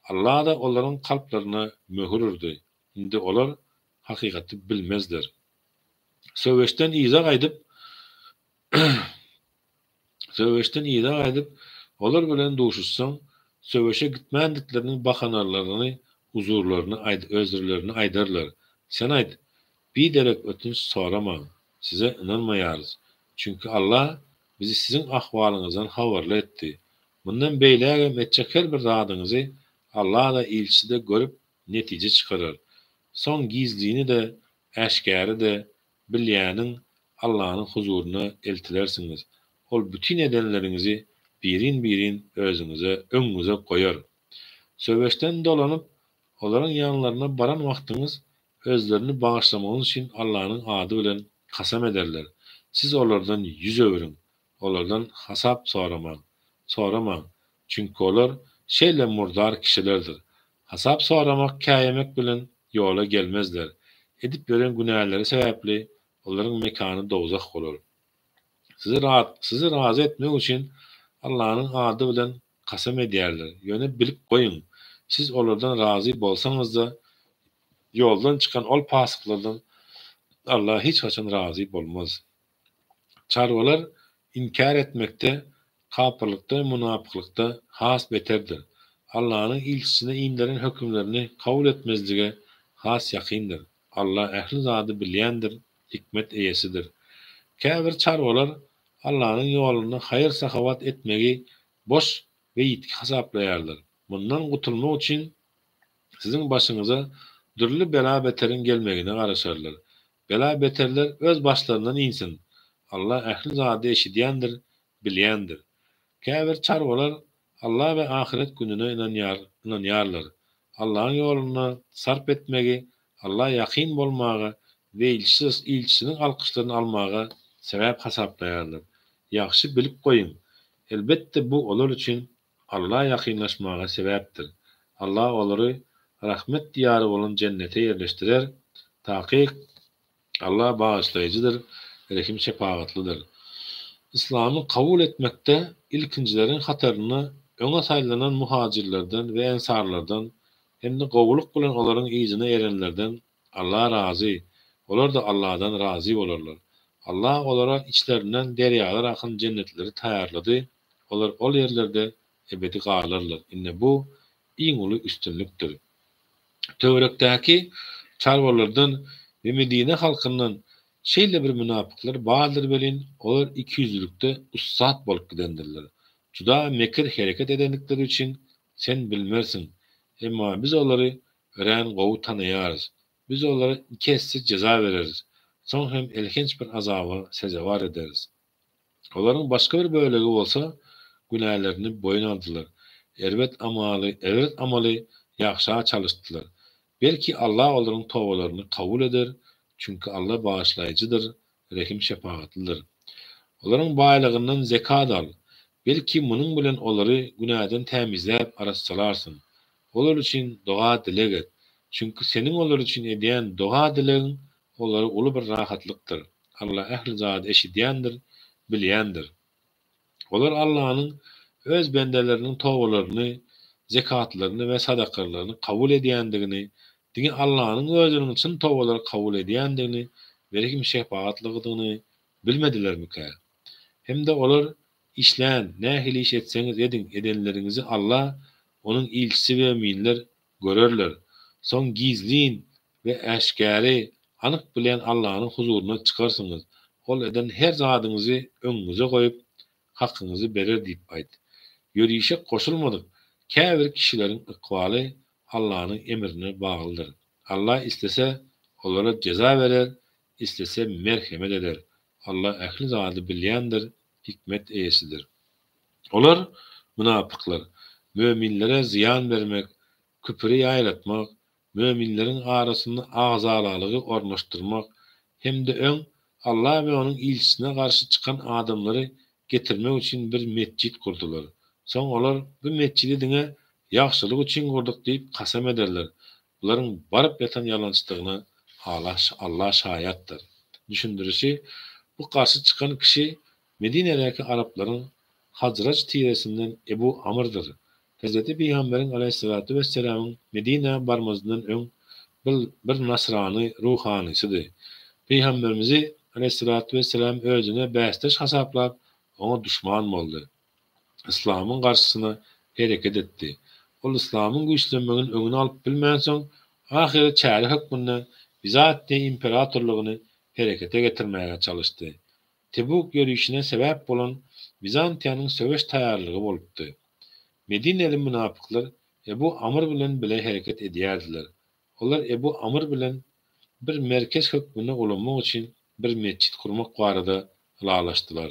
Allah da onların kalplerine möhür urdy. Indi olar hakykatı bilmezler. Söweşden iza gaýdyp Söweşden iyide gaýdyp, olar bilen duşuşsaň, söweşe gitmändikleriň bahanalaryny, uzurlaryny özürlerini aýdarlar. Sen aýt, bir derek ötünç sorama, size inanmaýarys. Çünkü Allah bizi sizin ahwalyňyzdan habarly etdi. Bundan beýle etjek her bir zadyňyzy Allah da ilçi de görüp netije çykarar. Son gizliğini de, eşkärı de bilýäniň Allah'ın huzuruna eltilersiniz. Ol bütün edenlerinizi birin özünüze, öňüňize koyar. Söweşden dolanyp, olaryň ýanlaryna baran wagtyňyz özlerini bağışlamagyňyz üçin Allah'ın ady bilen kasam ederler. Siz olardan yüz öwürüň, olardan hasap soramaň. Çünkü olar şeýle murdar kişilerdir. Hasap soramak, käýemek bilen yola gelmezler. Edip gören günahları sebäpli olaryň mekany dowzak bolar. Sizi razı etmek için Allah'ın ady bilen kasam edýärler. Ýöne bilip goýun. Siz olardan razı bolsaňyz da yoldan çıkan ol pasyklardan Allah hiç haçan razı bolmaz. Çarwalar inkar etmekde, kapyrlykda, munapyklykda has beterdir. Allah'ın ilçisine inlerin hükümlerini kabul etmezlige has yakındır. Allah ehli zady bilýändir, hikmet eýesidir. Käbir çarwalar Allah'ın ýoluna hayır sahavat etmegi boş ve ýitki hasaplaýarlar. Bundan gutulmak üçin sizin başyňyza dürli bela beterin gelmegine garaşarlar. Bela beterler öz başlarından insin. Allah ehli zady eşidýändir, bilýändir. Käbir çarwalar Allah ve ahiret gününe inanýarlar. Allah'ın ýoluna sarp etmegi, Allah yakın bolmagy we ilçisiniň alkışlaryny almagy sebäp hasaplaýarlar. Ýaxşy bilip goýun. Elbetde bu olar üçin Allah yakınlaşmaga sebäpdir. Allah olary rahmet diyarı bolan cennete yerleştirer. Taqiq Allah bağışlaýjydyr, rahim şefaatlydyr. İslam'ı kabul etmekde ilkincilerin hataryny öňe saýlanan muhajirlerden we ensarlardan hem de gowuluk bilen olaryň ýyzyna erenlerden Allah razy. Olar da Allah'dan razy bolarlar. Allah olara içlerinden deryalar akyn cennetleri taýýarlady. Olar ol yerlerde ebedi galarlar. Inne bu iň uly üstünlükdir. Töwerekdäki çarwalardan we Medine halkyndan şeýle bir münapyklar bardyr belin, olar 200'lükde ussat bolup gidendirler. Juda mekir hereket edendikleri üçin sen bilmersin. Emma biz olary ören gowy tanaýarys. Biz olara ikisi ceza veririz. Son hem elhinç bir azaba sezevar ederiz. Olaryň başga bir bölegi bolsa, günahlarını boyun aldılar. Evet amaly ýagşa çalışdylar. Belki Allah olaryň towbalaryny kabul eder, çünkü Allah bağışlaýjydyr, rahim şefaatlydyr. Olaryň baýlygyndan zekat al. Belki munyň bilen olary günahdan temizläp arassalarsyn. Olar üçin doga dilek et. Çünkü senin olar üçin edýän doga dilegiň olary uly bir rahatlykdyr. Allah ehli zat eşidýändir, bilýändir. Olar Allah'ın öz bendelerinin towbalaryny, zekatlaryny we sadakalaryny kabul edýändigini, diňe Allah'ın özüniň çyn towbalary kabul edýändigini, berkim şefaatlygyny bilmedilermi ka? Hem de olar işlän, nähili iş etseňiz edin, edenlerinizi Allah, onun ilçisi ve müminler görerler. Son gizlin ve eşkäri anyk bilen Allah'ın huzuruna çıkarsınız. Ol eden her zadyňyzy öňüňize goýup hakyňyzy berer diýip aýt. Ýörüşe koşulmadyk. Käbir kişilerin ykbaly Allah'ın emrine baglydyr. Allah istese olara ceza verer, istese merhemet eder. Allah ehli zady bilýändir, hikmet eýesidir. Olar münapyklar, müminlere ziyan vermek, küpri ýaýratmak, müminlerin arasyny agzalalygy ornaşdyrmak hem de öň Allah ve onun ilçisine karşı çıkan adamları getirmek için bir mescit kurdular. Soň olar bu mescidi diňe ýagşylyk üçin gurduk diýip kasam ederler. Bularyň baryp ýatan ýalançylygyna Allah şahyatdyr. Düşündirişi, bu karşı çıkan kişi Medine'deki Arapların Hazraç tiresinden Ebu Amr'dır. Hazreti Peygamberin aleyhissalatu vesselam'ın Medine barmazından öň bir nasrany ruhanysydy. Peygamberimizi aleyhissalatu vesselam özüne bästeş hasaplap ona düşman boldy. İslam'ın garşysyna hereket etdi. Ol İslam'ın güýçlenmegini öňüne alyp bilmän soň ahire çäri hökmüni bizatdy imperatorlugyny herekete getirmäge çalışdy. Tebuk ýörüşine sebäp bolan Bizantiýanyň söweş taýýarlygy bolupdy. Medineli münapyklar Ebu Amr bilen bile hereket edýärdiler. Olar Ebu Amr bilen bir merkez hökmüne ulanmak üçin bir mescit kurmak barada ılaşdylar.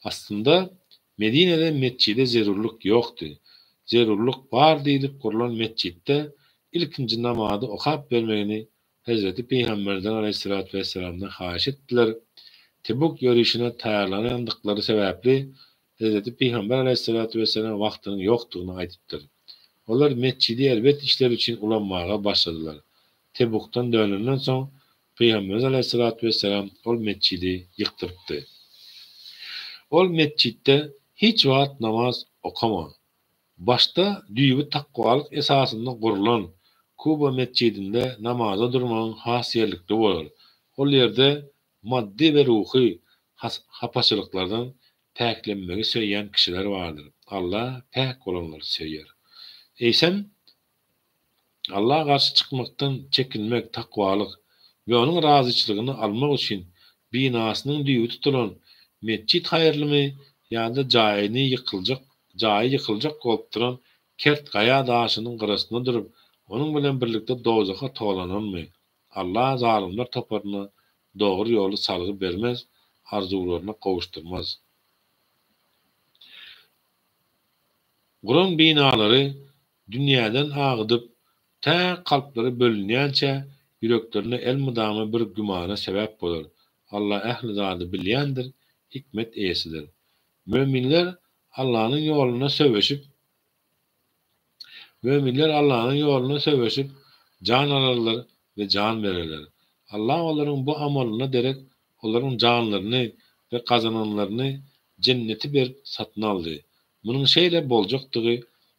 Aslında Medine'de mescide zerurluk ýokdy. Zerurluk bar diýilip kurulan mescitte ilkinji namazy okap bermegini Hazreti Peygamberden aleyhissalatu vesselam'dan haýyş etdiler. Tebuk ýörüşine taýýarlanýandyklary sebäpli Hazreti Peygamber aleyhissalatu vesselam wagtynyň ýokdugyny aýdypdyr. Olar mescidi elbet işler üçin ulanmaga başladylar. Tebukdan dönenden soň Peygamber aleyhissalatu vesselam ol mescidi ýykdyrypdy. Ol mescitte hiç wagt namaz okama. Başta düýbi takwalyk esasynda gurulan Kuba mescidinde namaza durmagyň hasýerlikli bolar. Ol ýerde maddi we ruhy hapaçylyklardan päklenmegi söýýän kişiler bardyr. Allah päk bolanlary söýýär. Eýsem Allah garşy çykmakdan çekinmek takwalyk we onuň razyçylygyny almak üçin binasynyň düýbi tutulan mescit haýyrlymy ýa-da jaýy ýykyljak bolup duran kert gaýa daşynyň gyrasynda durup onuň bilen birlikde dozaka tolananmy? Allah zalymlar toparyna dogry ýoly salgy bermez, arzularyna gowuşdurmaz. Guran binalary dünýäden agydyp, tä kalplary bölünýänçe ýüreklerine elmydamy bir gümana sebäp bolar. Allah ähli zady bilýändir, hikmet eýesidir. Möminler Allah'ın yoluna söwüşip can alırlar ve can verirler. Allah olaryň bu amalyna derek olaryň canlaryny ve kazananlaryny cenneti bir satyn aldy. Munyň şeýle boljakdygy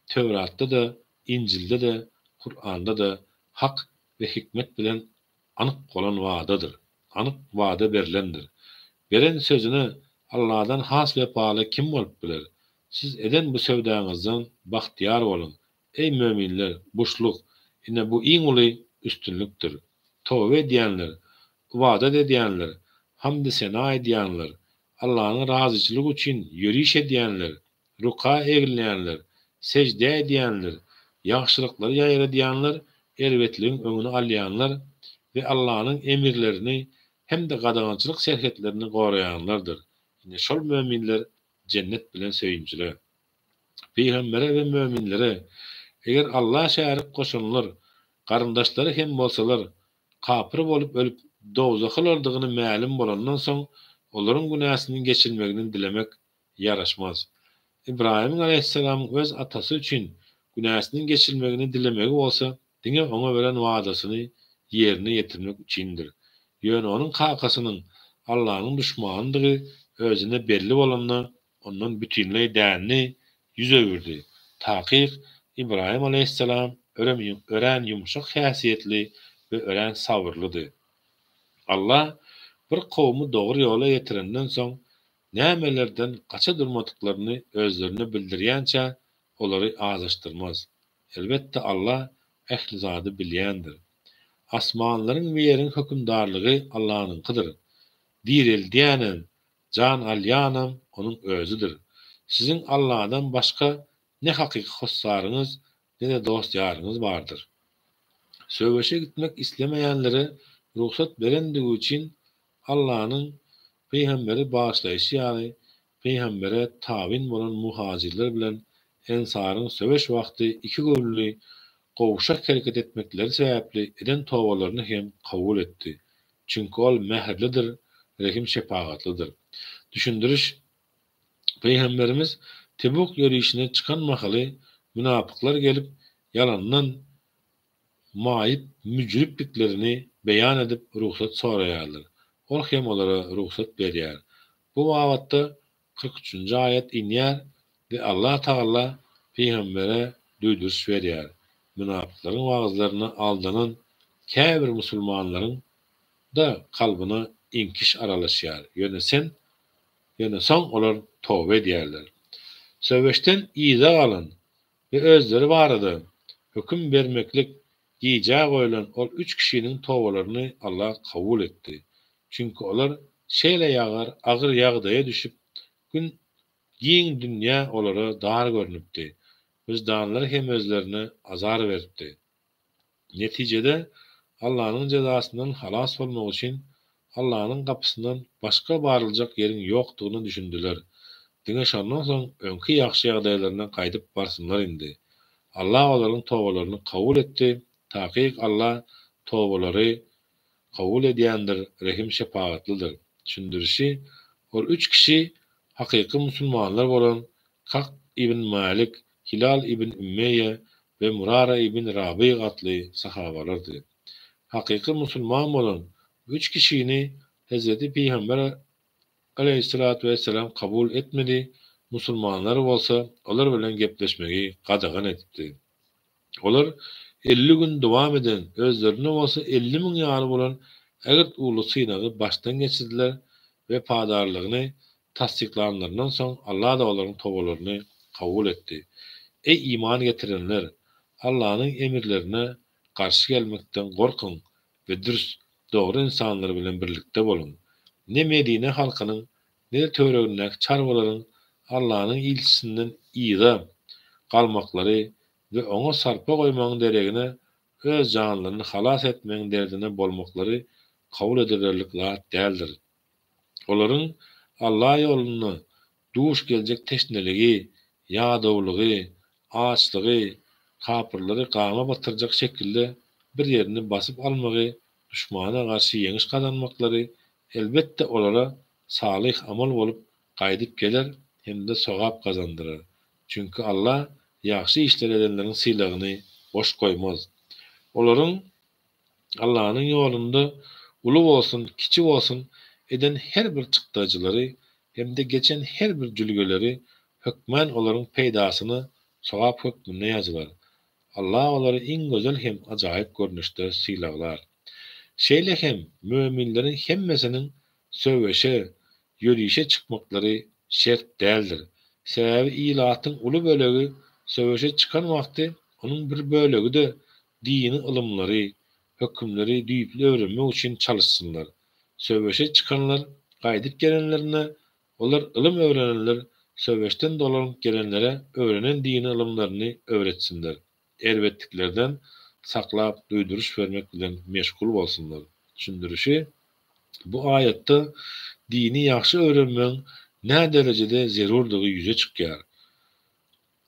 Tewratda da, İncilde de, Kur'anda da hak ve hikmet bilen anyk bolan wadadyr. Anyk wada berilendir. Beren sözüne Allah'dan has ve paly kim bolup biler? Siz eden bu sevdaňyzdan bahtiýar bolun. Ey möminler, boşluk, ine bu iň uly üstünlükdir. Tövbe edýänler, wada edýänler, hamdy sena edýänler, Allah'ın razyçylygy üçin ýöriş edýänler, ruka egilýänler, secde edýänler, ýagşylyklary ýaýar edýänler, elbetligiň öňüne alýanlar we Allah'ın emirlerini hem de gadançylyk serhetlerini goraýanlardyr. Ine şol möminler cennet bilen söýünçiler. Peýgambere we möminlere eger Allah şärik goşanlar, garyndaşlary hem bolsalar, kapyr bolup ölüp dowzakylardygyny ma'lum bolandan soň olaryň günäsiniň geçilmegini dilemek ýaraşmaz. İbrahim aleyhisselam öz atasy üçin günäsiniň geçilmegini dilemegi bolsa, diňe oňa beren wadasyny ýerine ýetirmek üçindir. Ýöne onuň kakasynyň Allah'ın düşmandygy özüne belli bolanna ondan bütünlei dänni yüz öwürdi. Taqiq İbrahim aleyhisselam ören yumşak häsiýetli ve ören sabırlydy. Allah bir kowmy dogry ýola ýetirenden soň nämelerden gaça durmadyklaryny özlerine bildirýänçe olary azaşdyrmaz. Elbetde Allah ähli zady bilýändir. Asmanlaryň we ýeriň hökümdarlygy Allah'nynkydyr. Dirildiýänem, can alýanam onuň özüdir. Sizin Allah'dan başka ne hakyky hossaryňyz, ne de dost ýaryňyz bardyr. Söwüşe gitmek islemeýänlere ruhsat berendigi üçin Allah'ın peýgamberi bağışlaýşy ýaly peýgambere tabin bolan muhajirler bilen ensaryň söwüş wagty iki gönüllü gowuşak hereket etmekleri sebäpli eden towalaryny hem kabul etdi. Çünki ol mähirlidir, rahim şepagatlydyr. Düşündiriş Peygamberimiz Tebuk ýörüşine çykan mahaly münapyklar gelip yalandan maýyp mücripliklerini beýan edip ruhsat soraýarlar. Ol hem olara ruhsat berýär. Bu wagtda 43-nji aýat inýär we Allah Taala peýgambere duýduruş berýär. Münapyklaryň wagzlaryna aldanan käbir musulmanlaryň da kalbyna inkiş aralaşýar. Ýöne soň olar toba edýärler. Söwbeşden iza alan we özleri barada höküm bermeklik giýjä goýulan ol 3 kişiniň tobalaryny Allah kabul etdi. Çünki olar şeýle ýagar agyr ýagdaýa düşüp gün giň dünýä olara dar görnüpdi. Vicdanlar hem özlerine azar beripdi. Netijede Allah'ın cezasından halas bolmak üçin Allah'ın kapısından başka barıljak ýeriň ýokdugyny düşündiler. Diňe şondan soň öňkü ýaxşy ýagdaýlaryna gaýdyp barsynlar indi. Allah olaryň tobalaryny kabul etdi. Taýyk Allah tobalary kabul edýändir, rehim şepaatlydyr. Düşündirişi, ol 3 kişi hakyky musulmanlar bolan Kak ibn Malik, Hilal ibn Ümmeyye ve Murara ibn Rabi atly sahabalardy. Hakyky musulman bolan 3 kişini Hazreti Peygamber aleyhissalatu vesselam kabul etmedi. Musulmanlar bolsa olar bilen gepleşmegi gadagan etdi. Olar 50 gün dowam eden özlerine bolsa 50 000 ýaly bolan Ägir ulu synagy başdan geçirdiler ve padarlygyny tasdiklananlardan soň Allah da olaryň tobalaryny kabul etdi. Ey iman getirenler, Allah'ın emirlerine karşı gelmekten korkun ve dürüst, doğru insanlar bilen birlikte bolun. Ne Medine halkynyň, ne de töregindäki çarwalaryň Allah'ın ilçisinden ýyga galmaklary ve oňa sarpa goýmagyň deregine öz janlaryny halas etmegiň derdine bolmaklary kabul edilerlik zat däldir. Olaryň Allah ýoluna duş geljek teşneligi, ýadawlygy, açlygy, kapyrlary gama batyrjak şekilde bir ýerini basyp almagy, düşmana garşy ýeňiş kazanmaklary elbetde olara salih amal bolup gaýdyp geler hem-de sowap kazandyrar. Çünki Allah ýaxşy işler edenleriň sylagyny boş goýmaz. Olaryň Allah'ın ýolunda ulu bolsun, kiçi bolsun eden her bir çykdyjylary hem-de geçen her bir jülgeleri hökmen olaryň peýdasyny sowap hökmüne ýazylar. Allah olary iň gözel hem ajaýyp görnüşde sylagylar. Şeýle hem müminleriň hemmesiniň söwbeşe, ýörüşe çykmaklary şert däldir. Sebäbi ilatyň uly bölegi söwbeşe çykan wagty onuň bir bölegi de dini ilymlary, hökümleri düýüp öwrenmek üçin çalışsynlar. Söwbeşe çykanlar gaýdyp gelenlerine, olar ilym öwrenenler söwbeşden dolanyp gelenlere öwrenen dini ilymlaryny öwretsinler. Elbetliklerden saklap duýduruş bermek bilen meşgul bolsunlar. Düşündirişi, bu ayatda dini ýaxşy öwrenmeň nä derejede zerurdygy ýüze çykýar.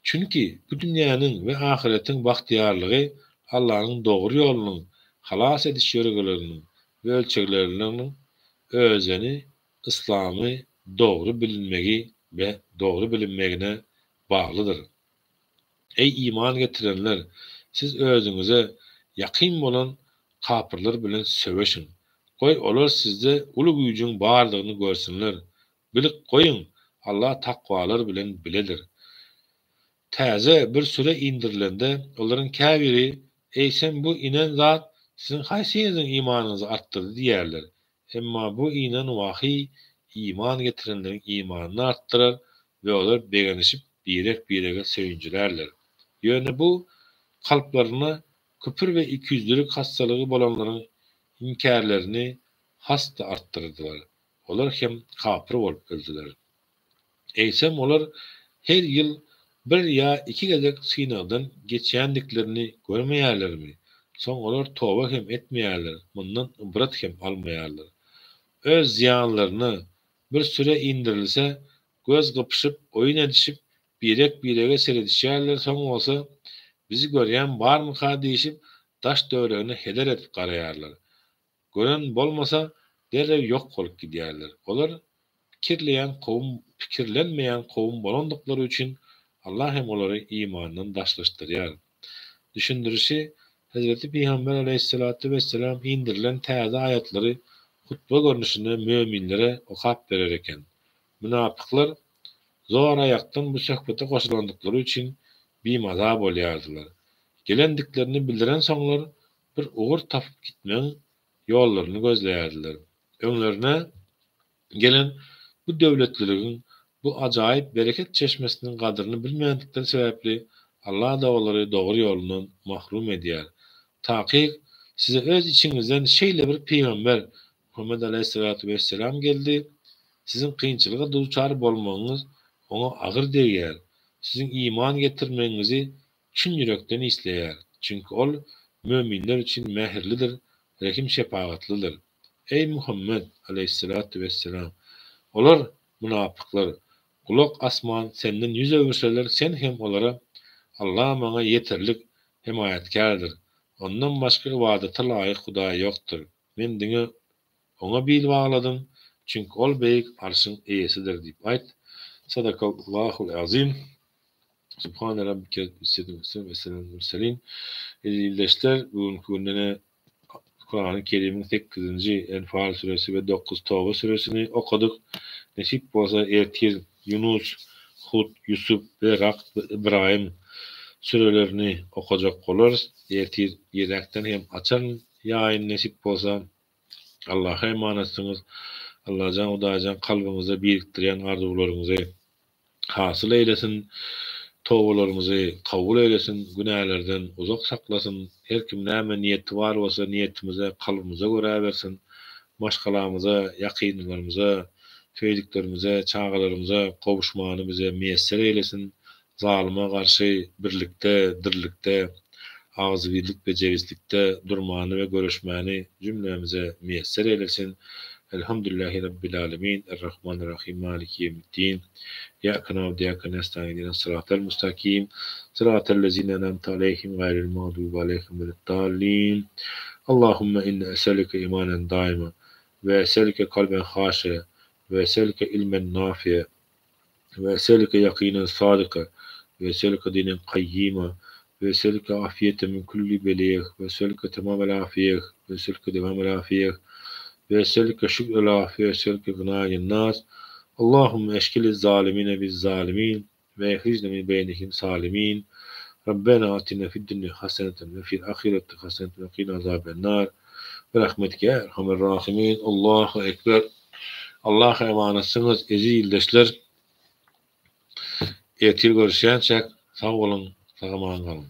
Çünki bu dünýäniň we ahiretiň bagtyarlygy Allah'ın doğru ýolunyň halas ediş ýöregeleriniň we ölçekleriniň özeni İslamy doğru bilinmegi ve doğru bilinmegine baglydyr. Ey iman getirenler, siz özüňize ýakyn bolan kapyrlar bilen söweşin. Goý olar sizde uly güýjüň barlygyny görsinler. Bilik goýun, Allah takwalar bilen biledir. Täze bir süre indirilende olaryň käbiri, ey sen bu inen zat sizin haýsyňyzyň imanyňyzy artdyrdy diýerler. Emma bu inen wahy iman getirenleriň imanyny artdyrar we olar begenişip birege söýünjilerler. Ýöne bu kalplaryna küpür we ikiyüzlülük hastalygy bolanlaryň inkarlaryny hasta arttyrdylar. Olar hem kapyr bolup öldüler. Eýsem olar her ýyl bir ýa iki gezek synagdan geçýändiklerini görmeýärlermi? Soň olar toba hem etmeýärler, mundan ibrat hem almaýarlar. Öz ziyanlaryny bir süre indirilse, göz gıpşyp, oýun edişip, birege seredişýärler. Soň bolsa, bizi görýän barmy ha diýişip, daş döwregine heder etip garaýarlar. Gören bolmasa, derrew ýok bolup gidýärler. Olar pikirlenmeýän kowum bolandyklary üçin Allah hem olary imandan daşlaşdyrýar. Düşündirişi, Hazreti Peygamber aleyhissalatu vesselam indirilen täze aýatlary hutba görnüşinde müminlere okap berer eken. Münapyklar zor aýakdan bu söhbete goşulandyklary üçin bimaza bolýardylar. Gelendiklerini bildiren soňlar bir ugur tapyp gitmeň ýollaryny gözleýärdiler. Öňlerine gelen bu döwletleriň bu ajaýyp bereket çeşmesiniň gadryny bilmedikleri sebäpli Allah da olary dogry ýolundan mahrum edýär. Takyk size öz içiňizden şeýle bir peýgamber Muhammed Aleyhissalatu vesselam geldi. Sizin kıyınçılığa duçar bolmaňyz oňa agyr degýär. Sizin iman getirmeňizi çyn ýürekden isleýär. Çünki ol möminler üçin mähirlidir, rahim şepagatlydyr. Ey Muhammed Aleyhissalatu vesselam, olar munapyklar, kulak asman senden yüz öwürseler sen hem olara Allah maňa yeterlik himayetkardyr. Ondan başga ibadete laýyk Huda ýokdur. Men diňe oňa bil bagladym. Çünkü ol beyik arşın eýesidir diýip aýt. Sadakallahul azim. Subhane rabbike ve selamü murselin. Elleşler bugünkü gündene Kur'an-ı Kerim'in 8. Enfal suresi ve 9 Tawba suresini okudyk. Nesip bolsa ertir Yunus, Hud, Yusuf ve Raq İbrahim surelerini okujak bolarys. Ertir ýerekden hem açan ýaýyn nesip bolsa Allah'a emanetsyňyz. Allah can udacan kalbimize biriktiren arzuwlaryňyzy hasyl eylesin, towbalarymyzy kabul eylesin, günälerden uzak saklasyn. Her kim näme niýeti bar bolsa niýetimize, kalbimize görä bersin. Başgalarymyza, ýakynlarymyza, feýdiklerimize, çağalarymyza gowuşmany bize meýesser eylesin. Zalyma garşy birlikde, dirlikde, agzybirlik we jewizlikde durmany we görüşmäni jümlemize meýesser eylesin. Elhamdülillahi Rabbil alemin. Errahmanirrahim. Maliki yevmiddin. İyyâke na'budu ve iyyâke nestaîn. İhdinas sıratal mustakîm. Sıratallezîne en'amte aleyhim gayril mağdûbi aleyhim veleddâllîn. Allahumme inne es'eluke îmanen dâima ve es'eluke kalben hâşi'en ve es'eluke ilmen nâfi'en ve es'eluke yakînen sâdika ve es'eluke dînen qayyîma ve es'eluke afiyeten min kulli belîh ve es'eluke temâmel afiyeh ve es'eluke devâmel afiyeh ve es'eluke şükrel afiyeh ve es'eluke gınâyen nâs. Allahümme eşkili zalimine biz zalimin ve ehrizne min beynihim salimin. Rabbena atina fid dunya haseneten ve fil ahireti haseneten ve qina azabennar. Ve rahmetike erhamer rahimin. Allahu ekber. Allah'a emanetsiniz ezi ildeşler. Etir görüşýänçek sağ olun, sağaman kalın.